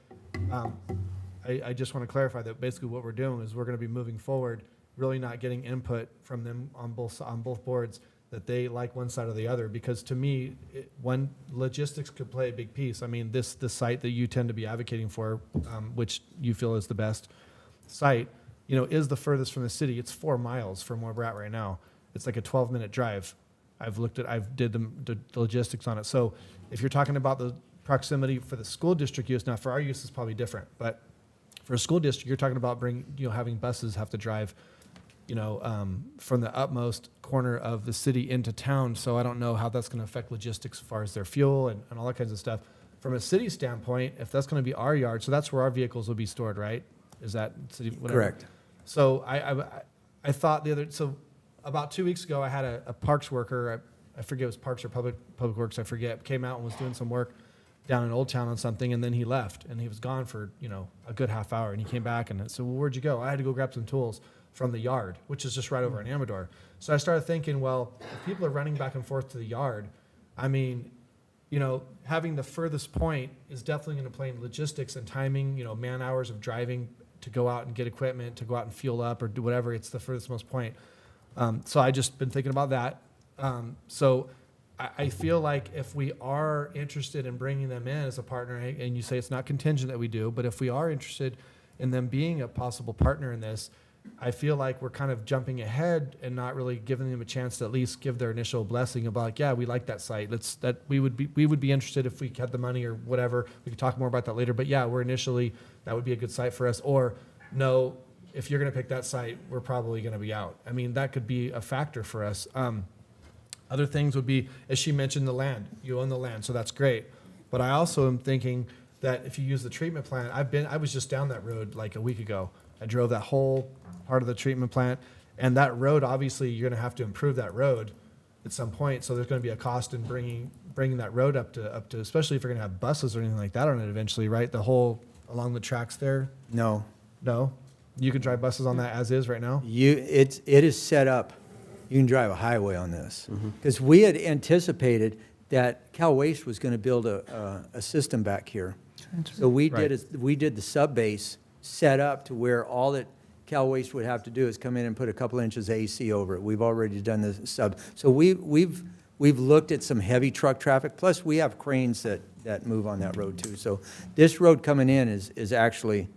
I just want to clarify that basically what we're doing is we're going to be moving forward, really not getting input from them on both boards that they like one side or the other. Because to me, one logistics could play a big piece. I mean, this site that you tend to be advocating for, which you feel is the best site, you know, is the furthest from the city. It's 4 miles from where we're at right now. It's like a 12-minute drive. I've did the logistics on it. So if you're talking about the proximity for the school district use, now for our use is probably different, but for a school district, you're talking about having buses have to drive, you know, from the utmost corner of the city into town. So I don't know how that's going to affect logistics as far as their fuel and all that kinds of stuff. From a city standpoint, if that's going to be our yard, so that's where our vehicles will be stored, right? Is that city? Whatever. Correct. So I thought so about 2 weeks ago, I had a parks worker, I forget it was Parks or Public Works, I forget, came out and was doing some work down in Old Town on something, and then he left, and he was gone for, you know, a good half hour, and he came back, and I said, well, where'd you go? I had to go grab some tools from the yard, which is just right over in Amador. So I started thinking, well, if people are running back and forth to the yard, I mean, you know, having the furthest point is definitely going to play in logistics and timing, you know, man hours of driving to go out and get equipment, to go out and fuel up or do whatever. It's the furthest most point. So I just been thinking about that. So I feel like if we are interested in bringing them in as a partner, and you say it's not contingent that we do, but if we are interested in them being a possible partner in this, I feel like we're kind of jumping ahead and not really giving them a chance to at least give their initial blessing about, like, yeah, we like that site. We would be interested if we had the money or whatever. We could talk more about that later. But yeah, that would be a good site for us. Or no, if you're going to pick that site, we're probably going to be out. I mean, that could be a factor for us. Other things would be, as she mentioned, the land. You own the land, so that's great. But I also am thinking that if you use the treatment plant, I was just down that road like a week ago. I drove that whole part of the treatment plant, and that road, obviously, you're going to have to improve that road at some point. So there's going to be a cost in bringing that road up to, especially if you're going to have buses or anything like that on it eventually, right? The whole along the tracks there. No. You can drive buses on that as is right now. It is set up you can drive a highway on this. Because we had anticipated that Cal Waste was going to build a system back here. So we did the sub-base set up to where all that Cal Waste would have to do is come in and put a couple inches of AC over it. We've already done the sub. So we've looked at some heavy truck traffic, plus we have cranes that move on that road too. So this road coming in is actually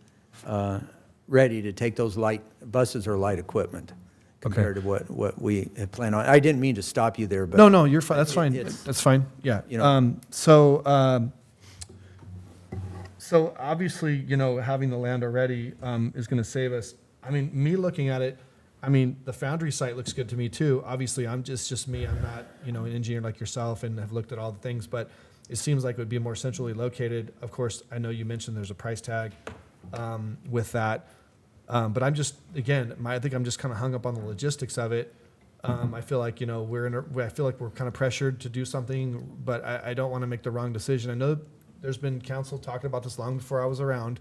ready to take those light buses or light equipment compared to what we had planned on. I didn't mean to stop you there, but. No, you're fine. That's fine. That's fine. Yeah. You know. So obviously, having the land already is going to save us. I mean, me looking at it, I mean, the foundry site looks good to me too. Obviously, I'm just me. I'm not, an engineer like yourself and have looked at all the things, but it seems like it would be more centrally located. Of course, I know you mentioned there's a price tag with that. But I'm just, again, I think I'm just kind of hung up on the logistics of it. I feel like, I feel like we're kind of pressured to do something, but I don't want to make the wrong decision. I know there's been council talking about this long before I was around,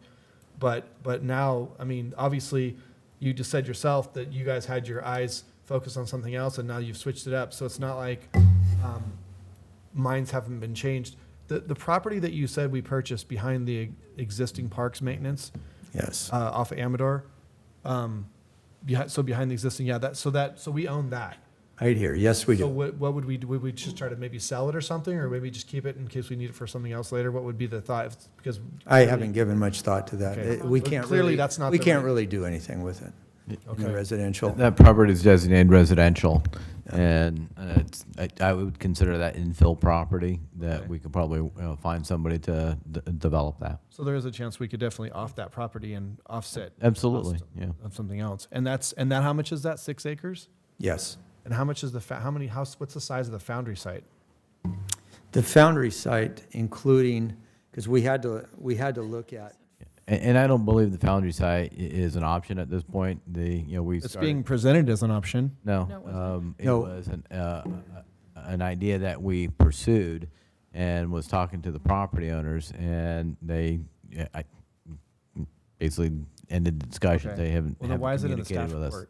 but now, I mean, obviously, you just said yourself that you guys had your eyes focused on something else, and now you've switched it up. So it's not like minds haven't been changed. The property that you said we purchased behind the existing parks maintenance, Yes. off of Amador, behind the existing, so we own that. Right here. Yes, we So do. what would we do? Would we just try to maybe sell it or something, or maybe just keep it in case we need it for something else later? What would be the thought? Because I haven't given much thought to that. Okay. We But can't clearly really, that's not we the can't right- really do anything with it in the Okay. residential. That property is designated residential, and I would consider that infill property that we could probably find somebody to develop that. So there is a chance we could definitely off that property and offset. Absolutely, cost yeah. Of something else. And that, how much is that? 6 acres? Yes. And how much is what's the size of the foundry site? The foundry site, including, because we had to look at. And I don't believe the foundry site is an option at this point. It's being presented as an option. No, it was an idea that we pursued and was talking to the property owners, and they basically ended the discussions. Okay. They haven't Well, then why is it in the communicated staff with us. report?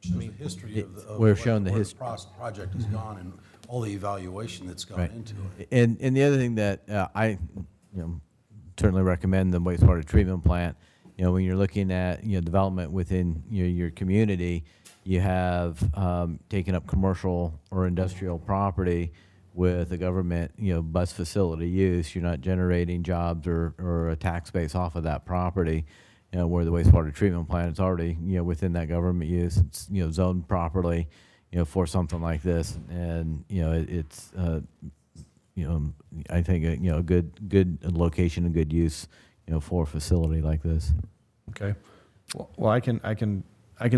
Shows the history of We're what- showing the where history. project has gone and all the evaluation that's gone Right. into it. And the other thing that I certainly recommend, the wastewater treatment plant. When you're looking at development within your community, you have taken up commercial or industrial property with a government bus facility use. You're not generating jobs or a tax base off of that property. Where the wastewater treatment plant is already within that government use. It's zoned properly for something like this, and it's I think a good location and good use for a facility like this. Okay. Well, I can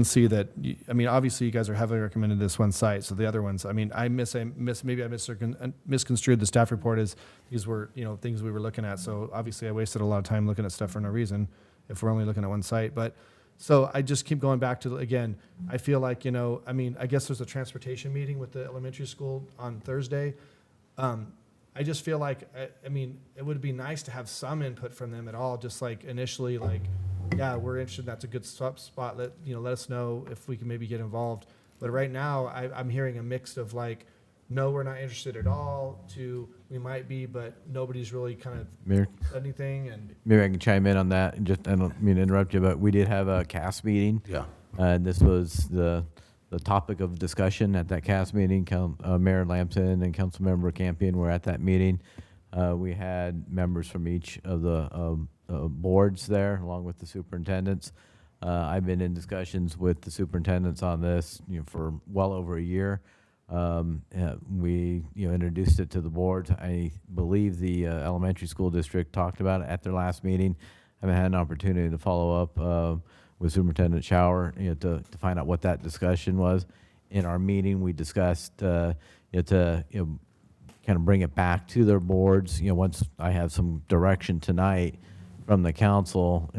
see that. I mean, obviously, you guys are heavily recommended this one site. So the other ones, I mean, maybe I misconstrued the staff report as these were things we were looking at. So obviously, I wasted a lot of time looking at stuff for no reason if we're only looking at one site. But so I just keep going back to, again, I feel like, I mean, I guess there's a transportation meeting with the elementary school on Thursday. I just feel like, I mean, it would be nice to have some input from them at all, just like initially, like, yeah, we're interested, that's a good spot, let us know if we can maybe get involved. But right now, I'm hearing a mix of like, no, we're not interested at all, to we might be, but nobody's really kind of Mayor? said anything. And Maybe I can chime in on that. And I don't mean to interrupt you, but we did have a CAS meeting. Yeah. And this was the topic of discussion at that CAS meeting. Mayor Lampson and Councilmember Campion were at that meeting. We had members from each of the boards there, along with the superintendents. I've been in discussions with the superintendents on this for well over a year. We introduced it to the board. I believe the elementary school district talked about it at their last meeting. I haven't had an opportunity to follow up with Superintendent Schauer to find out what that discussion was. In our meeting, we discussed to kind of bring it back to their boards. Once I have some direction tonight from the council,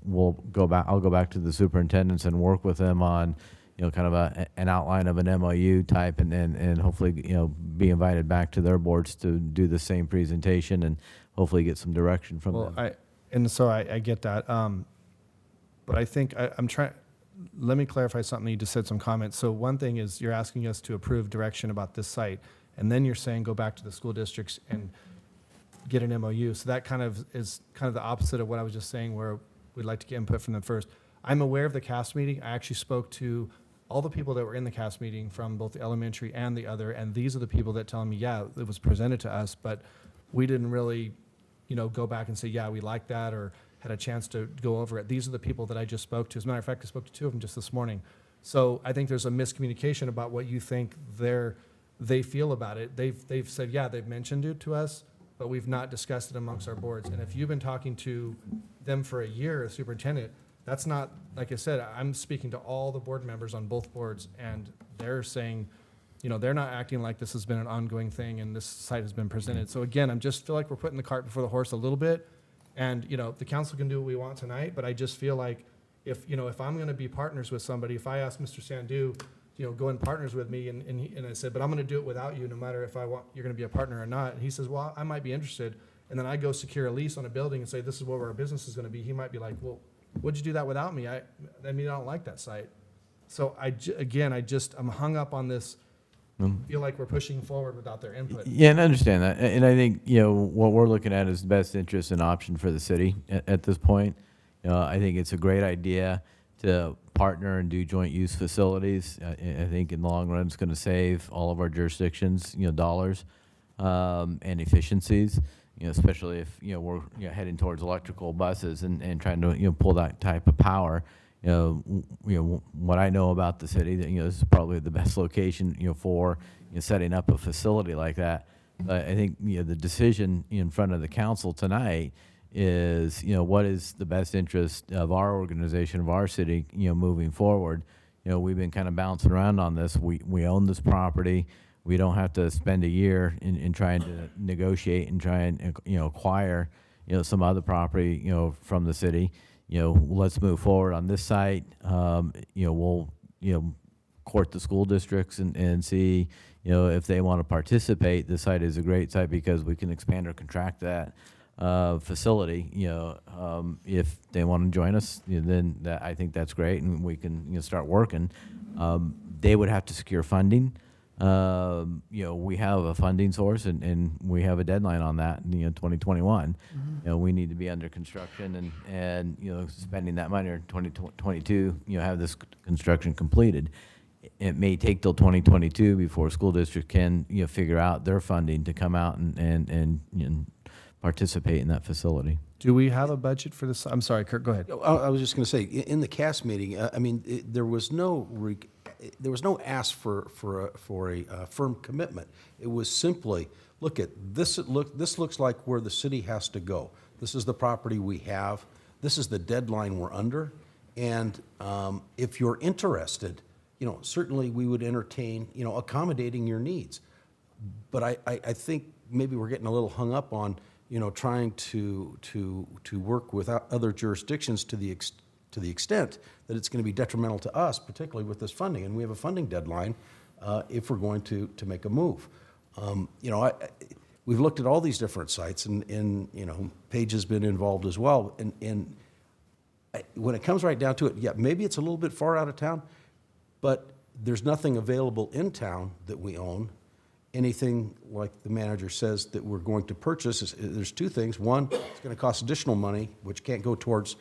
we'll go back. I'll go back to the superintendents and work with them on kind of an outline of an MOU type, and hopefully be invited back to their boards to do the same presentation and hopefully get some direction from them. I get that. But I think I'm trying. let me clarify something. You just said some comments. So one thing is you're asking us to approve direction about this site, and then you're saying go back to the school districts and get an MOU. So that kind of is kind of the opposite of what I was just saying, where we'd like to get input from them first. I'm aware of the CAST meeting. I actually spoke to all the people that were in the CAST meeting from both the elementary and the other, and these are the people that tell me, yeah, it was presented to us, but we didn't really, go back and say, yeah, we like that, or had a chance to go over it. These are the people that I just spoke to. As a matter of fact, I spoke to 2 of them just this morning. So I think there's a miscommunication about what you think they feel about it. They've said, yeah, they've mentioned it to us, but we've not discussed it amongst our boards. And if you've been talking to them for a year, a superintendent, that's not, like I said, I'm speaking to all the board members on both boards, and they're saying, they're not acting like this has been an ongoing thing and this site has been presented. So again, I just feel like we're putting the cart before the horse a little bit. And, the council can do what we want tonight, but I just feel like if I'm going to be partners with somebody, if I ask Mr. Sandu, go in partners with me, and I said, but I'm going to do it without you, no matter if you're going to be a partner or not. And he says, well, I might be interested. And then I go secure a lease on a building and say, this is where our business is going to be. He might be like, well, would you do that without me? I don't like that site. So I'm hung up on this. Feel like we're pushing forward without their input. Yeah, and I understand that. And I think, what we're looking at is the best interest and option for the city at this point. I think it's a great idea to partner and do joint use facilities. I think in the long run, it's going to save all of our jurisdictions, dollars and efficiencies, especially if, we're heading towards electrical buses and trying to, pull that type of power. What I know about the city, that this is probably the best location, for setting up a facility like that. But I think the decision in front of the council tonight is what is the best interest of our organization, of our city, moving forward. We've been kind of bouncing around on this. We own this property. We don't have to spend a year in trying to negotiate and try and acquire some other property from the city. Let's move forward on this site. We'll, court the school districts and see, if they want to participate. This site is a great site because we can expand or contract that facility. If they want to join us, then I think that's great, and we can start working. They would have to secure funding. We have a funding source, and we have a deadline on that, 2021. We need to be under construction and spending that money in 2022, have this construction completed. It may take till 2022 before a school district can, figure out their funding to come out and participate in that facility. Do we have a budget for this? I'm sorry, Kurt, go ahead. I was just going to say, in the CAST meeting, there was no ask for a firm commitment. It was simply, look at this. This looks like where the city has to go. This is the property we have. This is the deadline we're under. And if you're interested, certainly we would entertain, accommodating your needs. But I think maybe we're getting a little hung up on, trying to work with other jurisdictions to the extent that it's going to be detrimental to us, particularly with this funding. And we have a funding deadline if we're going to make a move. We've looked at all these different sites, and Paige has been involved as well. And when it comes right down to it, yeah, maybe it's a little bit far out of town, but there's nothing available in town that we own. Anything like the manager says that we're going to purchase, there's 2 things. One, it's going to cost additional money, which can't go towards,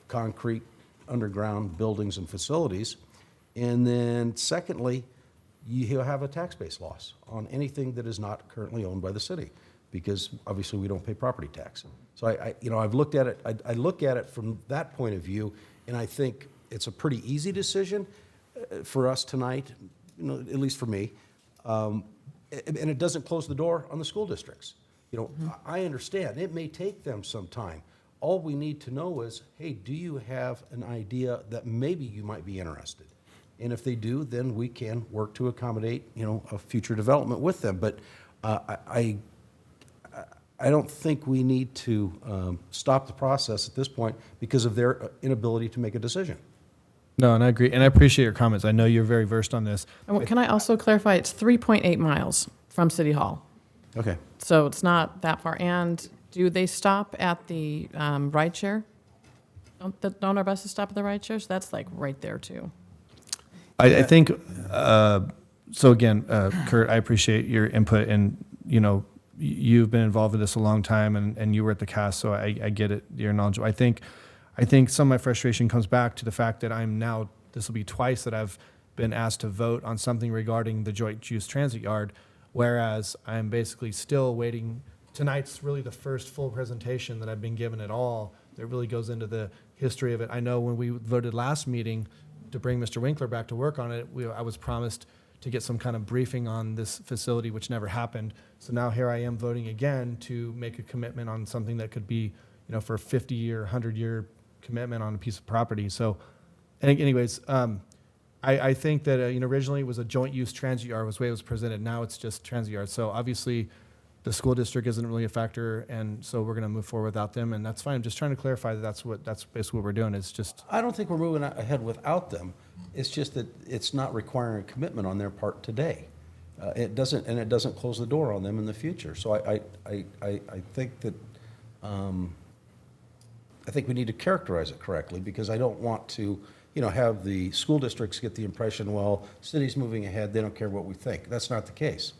concrete, underground buildings and facilities. And then secondly, you have a tax base loss on anything that is not currently owned by the city, because obviously we don't pay property tax. So I've looked at it, I look at it from that point of view, and I think it's a pretty easy decision for us tonight, at least for me. And it doesn't close the door on the school districts. I understand it may take them some time. All we need to know is, hey, do you have an idea that maybe you might be interested? And if they do, then we can work to accommodate, a future development with them. But I don't think we need to stop the process at this point because of their inability to make a decision. No, and I agree, and I appreciate your comments. I know you're very versed on this. And can I also clarify, it's 3.8 miles from City Hall. Okay. So it's not that far. And do they stop at the ride share? Don't our buses stop at the ride shows? That's like right there too. I think, so again, Kurt, I appreciate your input, and, you know, you've been involved with this a long time, and you were at the cast, so I get it, you're knowledgeable. I think some of my frustration comes back to the fact that this will be twice that I've been asked to vote on something regarding the joint use transit yard, whereas I'm basically still waiting. Tonight's really the first full presentation that I've been given at all that really goes into the history of it. I know when we voted last meeting to bring Mr. Winkler back to work on it, I was promised to get some kind of briefing on this facility, which never happened. So now here I am voting again to make a commitment on something that could be, you know, for a 50-year, 100-year commitment on a piece of property. So, anyways, I think that, you know, originally it was a joint use transit yard was the way it was presented. Now it's just transit yard. So obviously the school district isn't really a factor, and so we're going to move forward without them, and that's fine. I'm just trying to clarify that that's basically what we're doing. It's just, I don't think we're moving ahead without them. It's just that it's not requiring a commitment on their part today. It doesn't close the door on them in the future. So I think that I think we need to characterize it correctly, because I don't want to, you know, have the school districts get the impression, well, city's moving ahead, they don't care what we think. That's not the case.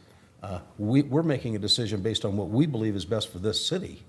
We're making a decision based on what we believe is best for this city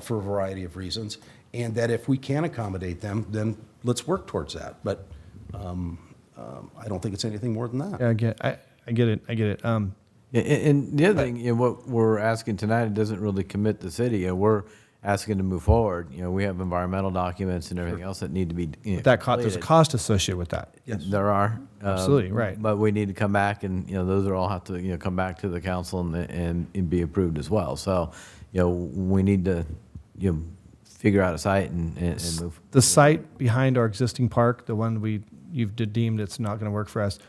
for a variety of reasons, and that if we can accommodate them, then let's work towards that. But I don't think it's anything more than that. yeah, I get it. And the other thing, you know, what we're asking tonight, it doesn't really commit the city. We're asking to move forward. You know, we have environmental documents and everything else that need to be, you know, there's a completed. cost associated with that. Yes. There are. Absolutely, right. But we need to come back, and, you know, those are all have to, you know, come back to the council and be approved as well. So, you know, we need to, you know, figure out a site and move. The site behind our existing park, the one you've deemed it's not going to work for us.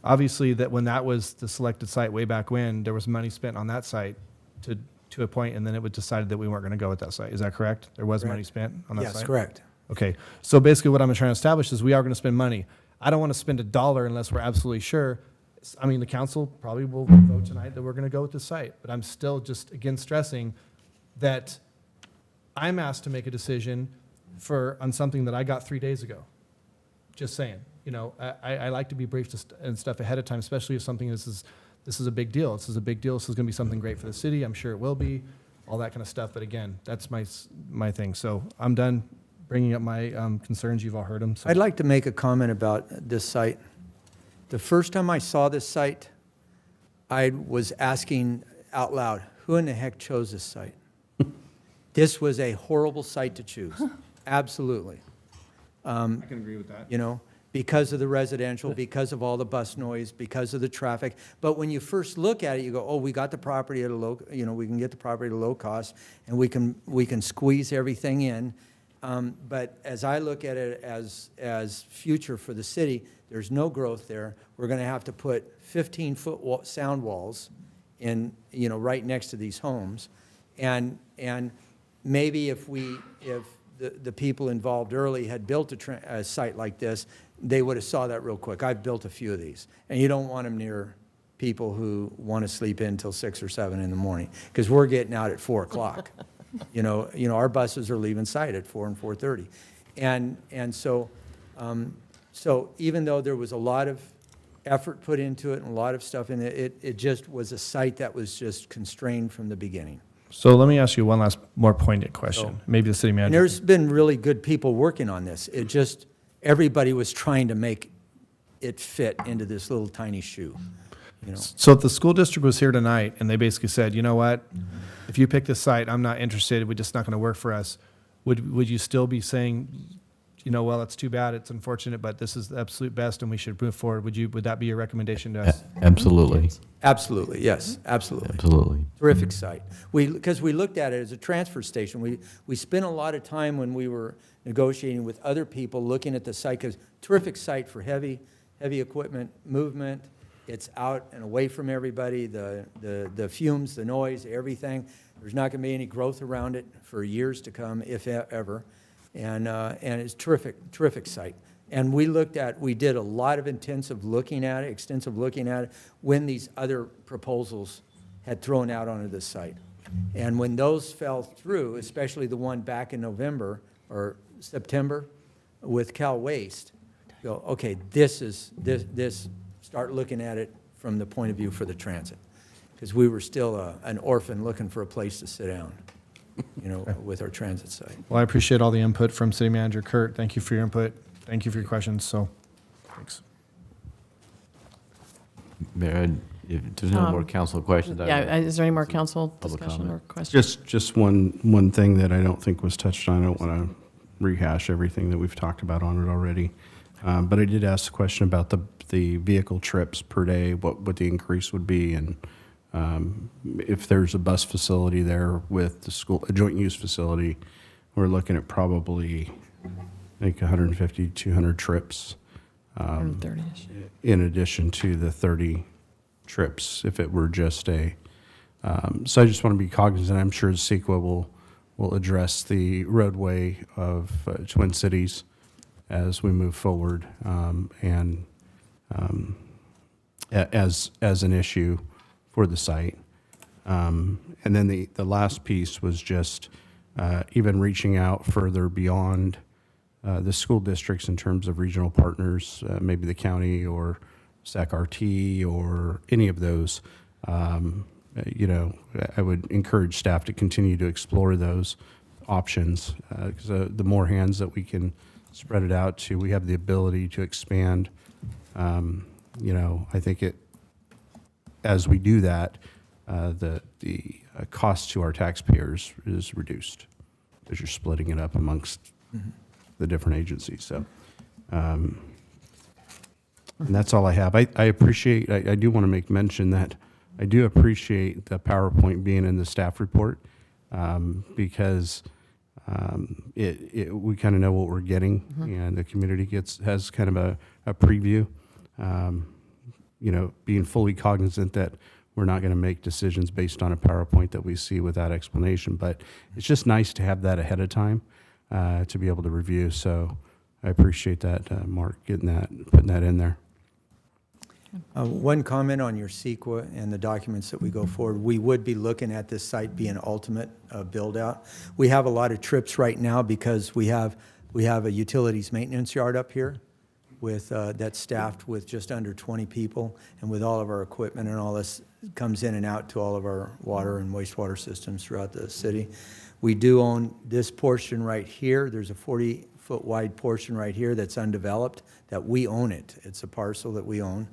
Obviously, that when that was the selected site way back when, there was money spent on that site to a point, and then it was decided that we weren't going to go with that site. Is that correct? There was money spent on that site? Yes, correct. Okay. So basically what I'm trying to establish is we are going to spend money. I don't want to spend $1 unless we're absolutely sure. I mean, the council probably will vote tonight that we're going to go with this site, but I'm still just, again, stressing that I'm asked to make a decision on something that I got 3 days ago. Just saying. You know, I like to be briefed and stuff ahead of time, especially if something this is a big deal. This is a big deal. This is going to be something great for the city. I'm sure it will be, all that kind of stuff. But again, that's my thing. So I'm done bringing up my concerns. You've all heard them. So. I'd like to make a comment about this site. The first time I saw this site, I was asking out loud, who in the heck chose this site? This was a horrible site to choose. Absolutely. I can agree with that. You know, because of the residential, because of all the bus noise, because of the traffic. But when you first look at it, you go, oh, we got the property at a low, you know, we can get the property at a low cost, and we can squeeze everything in. But as I look at it as future for the city, there's no growth there. We're going to have to put 15-foot sound walls in, you know, right next to these homes, and maybe if the people involved early had built a site like this, they would have saw that real quick. I've built a few of these, and you don't want them near people who want to sleep in until 6 or 7 in the morning, because we're getting out at 4 o'clock. You know, our buses are leaving site at 4 and 4:30, and so even though there was a lot of effort put into it and a lot of stuff in it, it just was a site that was just constrained from the beginning. So let me ask you one last more pointed question. Maybe the city manager. And there's been really good people working on this. It just, everybody was trying to make it fit into this little tiny shoe. You know? So if the school district was here tonight and they basically said, you know what, if you pick this site, I'm not interested, we're just not going to work for us, would you still be saying, you know, well, it's too bad, it's unfortunate, but this is the absolute best and we should move forward? Would that be your recommendation to us? Absolutely. Absolutely, yes, absolutely. Absolutely. Terrific site. Because we looked at it as a transfer station. We spent a lot of time when we were negotiating with other people looking at the site, because terrific site for heavy equipment movement. It's out and away from everybody, the fumes, the noise, everything. There's not going to be any growth around it for years to come, if ever. And it's terrific site. And we did a lot of extensive looking at it when these other proposals had thrown out onto this site. And when those fell through, especially the one back in November, or September with Cal Waste, go, okay, this, start looking at it from the point of view for the transit. Because we were still an orphan looking for a place to sit down, with our transit site. Well, I appreciate all the input from City Manager Kurt. Thank you for your input. Thank you for your questions. So, thanks. Mayor, if there's no more council questions. Yeah, is there any more council Public discussion comment. or questions? Just one thing that I don't think was touched on. I don't want to rehash everything that we've talked about on it already. But I did ask a question about the vehicle trips per day, what the increase would be, and if there's a bus facility there with the school, a joint use facility, we're looking at probably, I think, 150, 200 trips. 130-ish. In addition to the 30 trips, if it were just a, so I just want to be cognizant. I'm sure CEQA will address the roadway of Twin Cities as we move forward, and as an issue for the site. And then the last piece was just even reaching out further beyond the school districts in terms of regional partners, maybe the county or SAC-RT or any of those. I would encourage staff to continue to explore those options, because the more hands that we can spread it out to, we have the ability to expand. I think as we do that, the cost to our taxpayers is reduced as you're splitting it up amongst the different agencies. So, and that's all I have. I appreciate, I do want to make mention that I do appreciate the PowerPoint being in the staff report, because we kind of know what we're getting, and the community has kind of a preview. Being fully cognizant that we're not going to make decisions based on a PowerPoint that we see without explanation, but it's just nice to have that ahead of time to be able to review. So I appreciate that, Mark, putting that in there. One comment on your CEQA and the documents that we go forward. We would be looking at this site being an ultimate build-out. We have a lot of trips right now because we have a utilities maintenance yard up here with that's staffed with just under 20 people, and with all of our equipment and all this comes in and out to all of our water and wastewater systems throughout the city. We do own this portion right here. There's a 40-foot wide portion right here that's undeveloped, that we own it. It's a parcel that we own.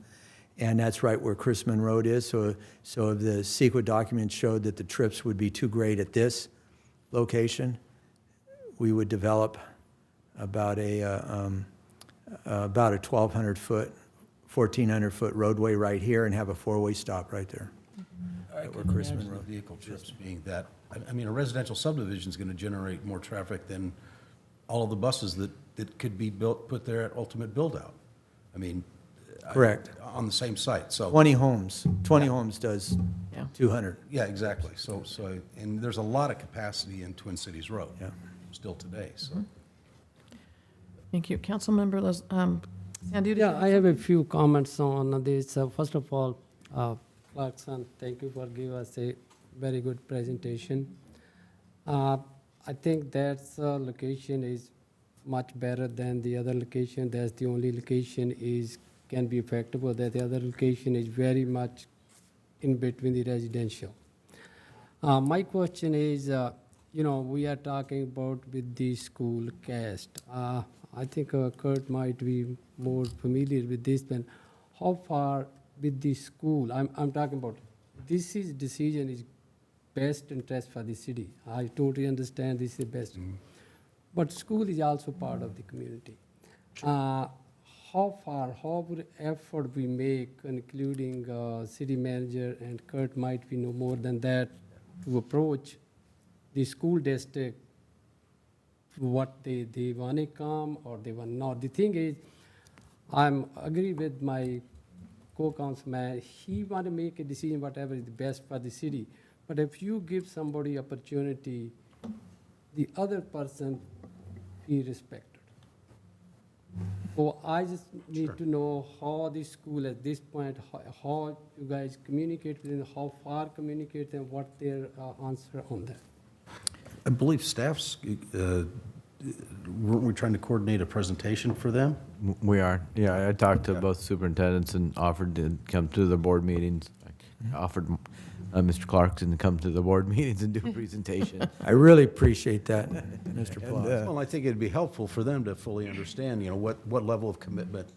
And that's right where Chrisman Road is. So the CEQA documents showed that the trips would be too great at this location. We would develop about a 1,200-foot, 1,400-foot roadway right here and have a four-way stop right there. I can imagine the vehicle trips being that, I mean, a residential subdivision is going to generate more traffic than all of the buses that could be put there at ultimate build-out. I mean, correct. On the same site, so. 20 homes. 20 homes does 200. Yeah, exactly. So, and there's a lot of capacity in Twin Cities Road. Yeah. Still today, so. Thank you. Councilmember Sandu? Yeah, I have a few comments on this. First of all, Clarkson, thank you for giving us a very good presentation. I think that location is much better than the other location. That's the only location can be effective, that the other location is very much in between the residential. My question is, we are talking about with the school cast. I think Kurt might be more familiar with this than how far with the school. I'm talking about this decision is best interest for the city. I totally understand this is best. But school is also part of the community. How much effort we make, including city manager and Kurt might be no more than that, to approach the school district, what they want to come or they want not. The thing is, I'm agree with my co-councilman. He want to make a decision whatever is the best for the city. But if you give somebody opportunity, the other person be respected. So I just need to know how the school at this point, how you guys communicate with them, how far communicate, and what their answer on that. I believe staff's weren't we trying to coordinate a presentation for them? We are. Yeah, I talked to both superintendents and offered to come to the board meetings. I offered Mr. Clarkson to come to the board meetings and do a presentation. I really appreciate that, Mr. And, Plaza. well, I think it'd be helpful for them to fully understand, what level of commitment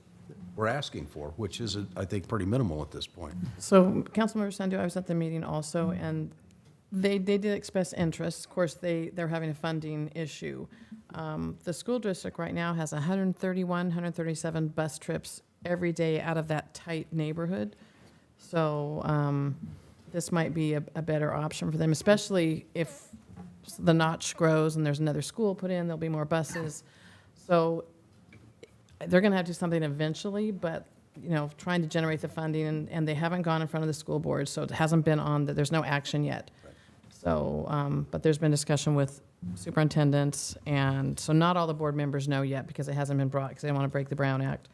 we're asking for, which is, I think, pretty minimal at this point. So, Councilmember Sandu, I was at the meeting also, and they did express interest. Of course, they're having a funding issue. The school district right now has 131, 137 bus trips every day out of that tight neighborhood. So this might be a better option for them, especially if the notch grows and there's another school put in, there'll be more buses. So they're going to have to do something eventually, but, trying to generate the funding, and they haven't gone in front of the school board, so it hasn't been on, there's no action yet. So, but there's been discussion with superintendents, and so not all the board members know yet because it hasn't been brought, because they want to break the Brown Act.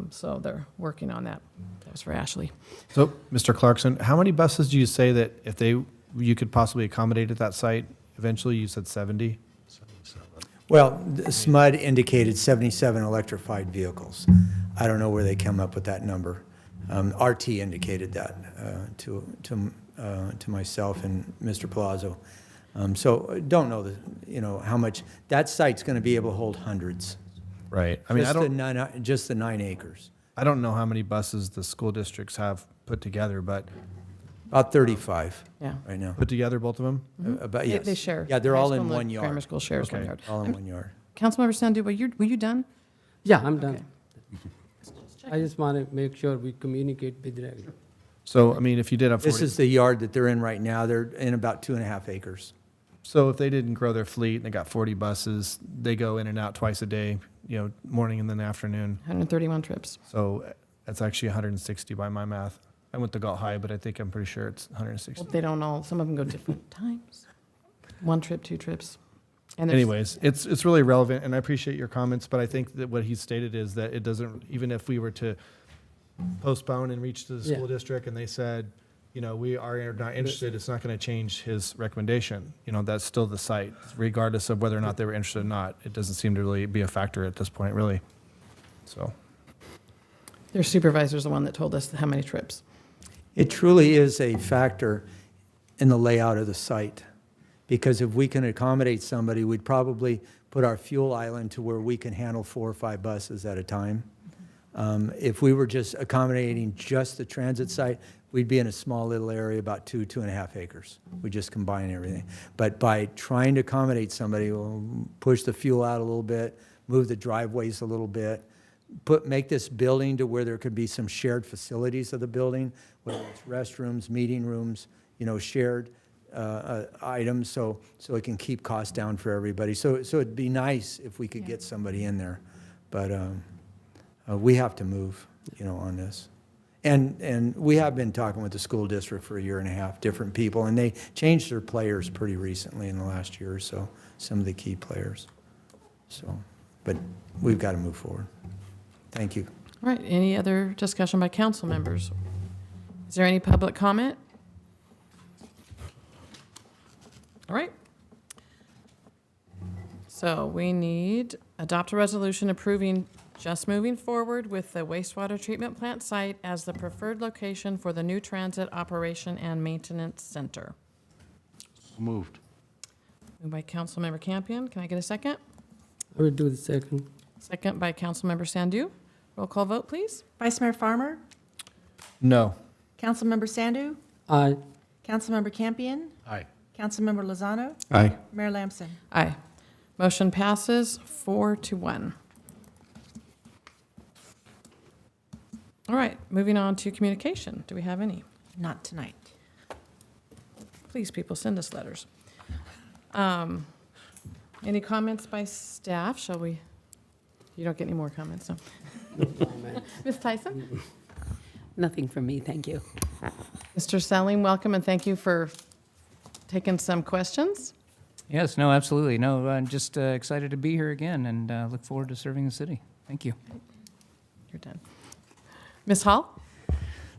So they're working on that. That was for Ashley. So, Mr. Clarkson, how many buses do you say that if you could possibly accommodate at that site? Eventually, you said 70? Well, SMUD indicated 77 electrified vehicles. I don't know where they come up with that number. RT indicated that to myself and Mr. Palazzo. So don't know how much. That site's going to be able to hold hundreds. Right. I mean, just the 9 acres. I don't know how many buses the school districts have put together, but About 35 Yeah. right now. put together, both of them? About, yes. They share. Yeah, they're High all school in and the one yard. Grammar school shares one Okay. yard. All in one yard. Councilmember Sandu, were you done? Yeah, I'm done. Okay. I just want to make sure we communicate with regular. So, I mean, if you did have 40. This is the yard that they're in right now. They're in about 2.5 acres. So if they didn't grow their fleet and they got 40 buses, they go in and out twice a day, morning and then afternoon. 131 trips. So that's actually 160 by my math. I went to Galt High, but I'm pretty sure it's 160. Well, they don't all, some of them go different times. 1 trip, 2 trips. And there's- Anyways, it's really relevant, and I appreciate your comments, but I think that what he stated is that it doesn't, even if we were to postpone and reach to the school district and they said, we are not interested, it's not going to change his recommendation. That's still the site, regardless of whether or not they were interested or not. It doesn't seem to really be a factor at this point, really. So. Their supervisor's the one that told us how many trips. It truly is a factor in the layout of the site, because if we can accommodate somebody, we'd probably put our fuel island to where we can handle 4 or 5 buses at a time. If we were just accommodating just the transit site, we'd be in a small little area, about 2.5 acres. We just combine everything. But by trying to accommodate somebody, we'll push the fuel out a little bit, move the driveways a little bit, make this building to where there could be some shared facilities of the building, whether it's restrooms, meeting rooms, shared items, so it can keep costs down for everybody. So it'd be nice if we could get somebody in there, but we have to move, on this. And we have been talking with the school district for 1.5 years, different people, and they changed their players pretty recently in the last year or so, some of the key players. So, but we've got to move forward. Thank you. All right, any other discussion by council members? Is there any public comment? All right. So we need adopt a resolution approving just moving forward with the wastewater treatment plant site as the preferred location for the new transit operation and maintenance center. Moved. Moved by Councilmember Campion. Can I get a second? I will do the second. Second by Councilmember Sandu. Roll call vote, please. Vice Mayor Farmer, No. Councilmember Sandu, Aye. Councilmember Campion, Aye. Councilmember Lozano, Aye. Mayor Lamson. Aye. Motion passes 4-1. All right, moving on to communication. Do we have any? Not tonight. Please, people, send us letters. Any comments by staff? Shall we? You don't get any more comments, no? Ms. Tyson? Nothing from me, thank you. Mr. Selling, welcome, and thank you for taking some questions. Yes, no, absolutely. No, I'm just excited to be here again and look forward to serving the city. Thank you. You're done. Ms. Hall?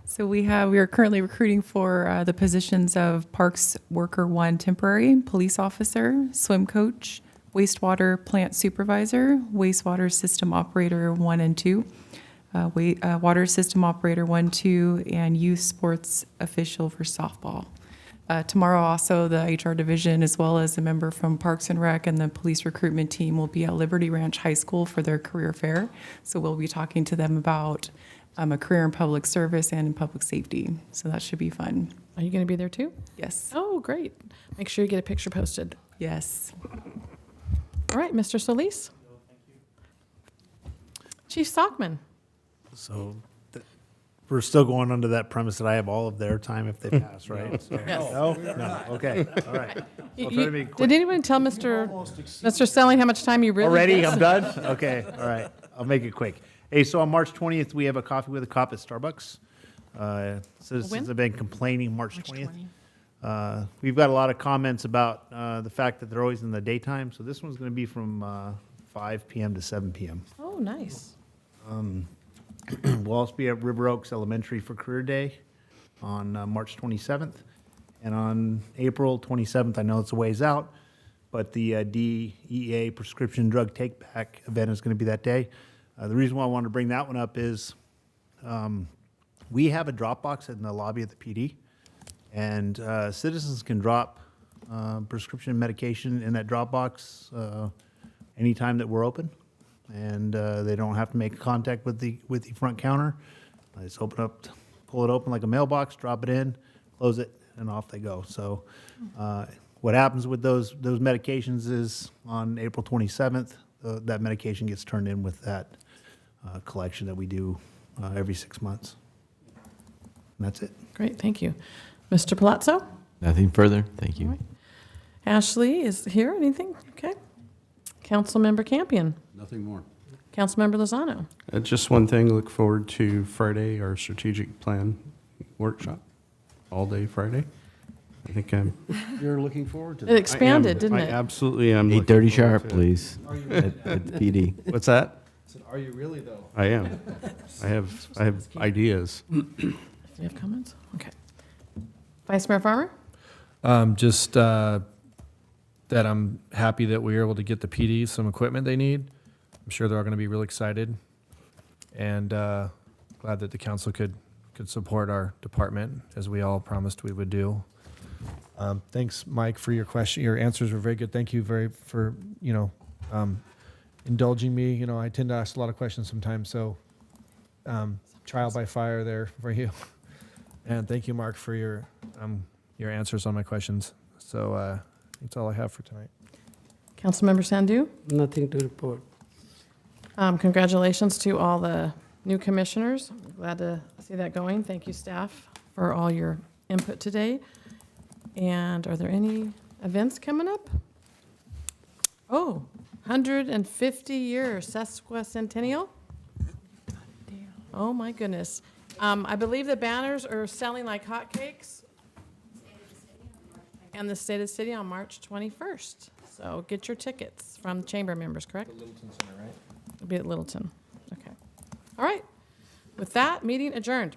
So we are currently recruiting for the positions of Parks Worker 1 temporary, police officer, swim coach, wastewater plant supervisor, wastewater system operator 1 and 2, water system operator 1, 2, and youth sports official for softball. Tomorrow also, the HR division, as well as a member from Parks and Rec and the police recruitment team, will be at Liberty Ranch High School for their career fair. So we'll be talking to them about a career in public service and in public safety. So that should be fun. Are you going to be there too? Yes. Oh, great. Make sure you get a picture posted. Yes. All right, Mr. Solis. Chief Stockman. So we're still going under that premise that I have all of their time if they pass, right? So- Yes. No? No, okay, all right. I'll try to be quick. Did anyone tell Mr. Selling how much time you really Already, get? I'm done? Okay, all right, I'll make it quick. Hey, so on March 20th, we have a coffee with a cop at Starbucks. Citizens When? have been complaining March 20th. We've got a lot of comments about the fact that they're always in the daytime, so this one's going to be from 5 p.m. to 7 p.m. Oh, nice. We'll also be at River Oaks Elementary for Career Day on March 27th. And on April 27th, I know it's a ways out, but the DEA prescription drug take-back event is going to be that day. The reason why I wanted to bring that one up is we have a drop box in the lobby of the PD, and citizens can drop prescription medication in that drop box anytime that we're open, and they don't have to make contact with the front counter. They just pull it open like a mailbox, drop it in, close it, and off they go. So what happens with those medications is on April 27th, that medication gets turned in with that collection that we do every 6 months. And that's it. Great, thank you. Mr. Palazzo? Nothing further. Thank you. All right. Ashley is here. Anything? Okay. Councilmember Campion. Nothing more. Councilmember Lozano. Just one thing, look forward to Friday, our strategic plan workshop, all day Friday. I think You're looking forward to It that. expanded, didn't I it? absolutely am. 8:30 sharp, please, at the PD. What's that? Are you really, though? I am. I have ideas. Do you have comments? Okay. Vice Mayor Farmer? Just that I'm happy that we were able to get the PD some equipment they need. I'm sure they're all going to be really excited, and glad that the council could support our department as we all promised we would do. Thanks, Mike, for your question. Your answers were very good. Thank you for indulging me. I tend to ask a lot of questions sometimes, so trial by fire there for you. And thank you, Mark, for your answers on my questions. So that's all I have for tonight. Councilmember Sandu? Nothing to report. Congratulations to all the new commissioners. Glad to see that going. Thank you, staff, for all your input today. And are there any events coming up? Oh, 150-year sesquicentennial? Oh, my goodness. I believe the banners are selling like hotcakes. And the State of the City on March 21st. So get your tickets from chamber members, correct? The Littleton Center, right? It'll be at Littleton. Okay. All right. With that, meeting adjourned.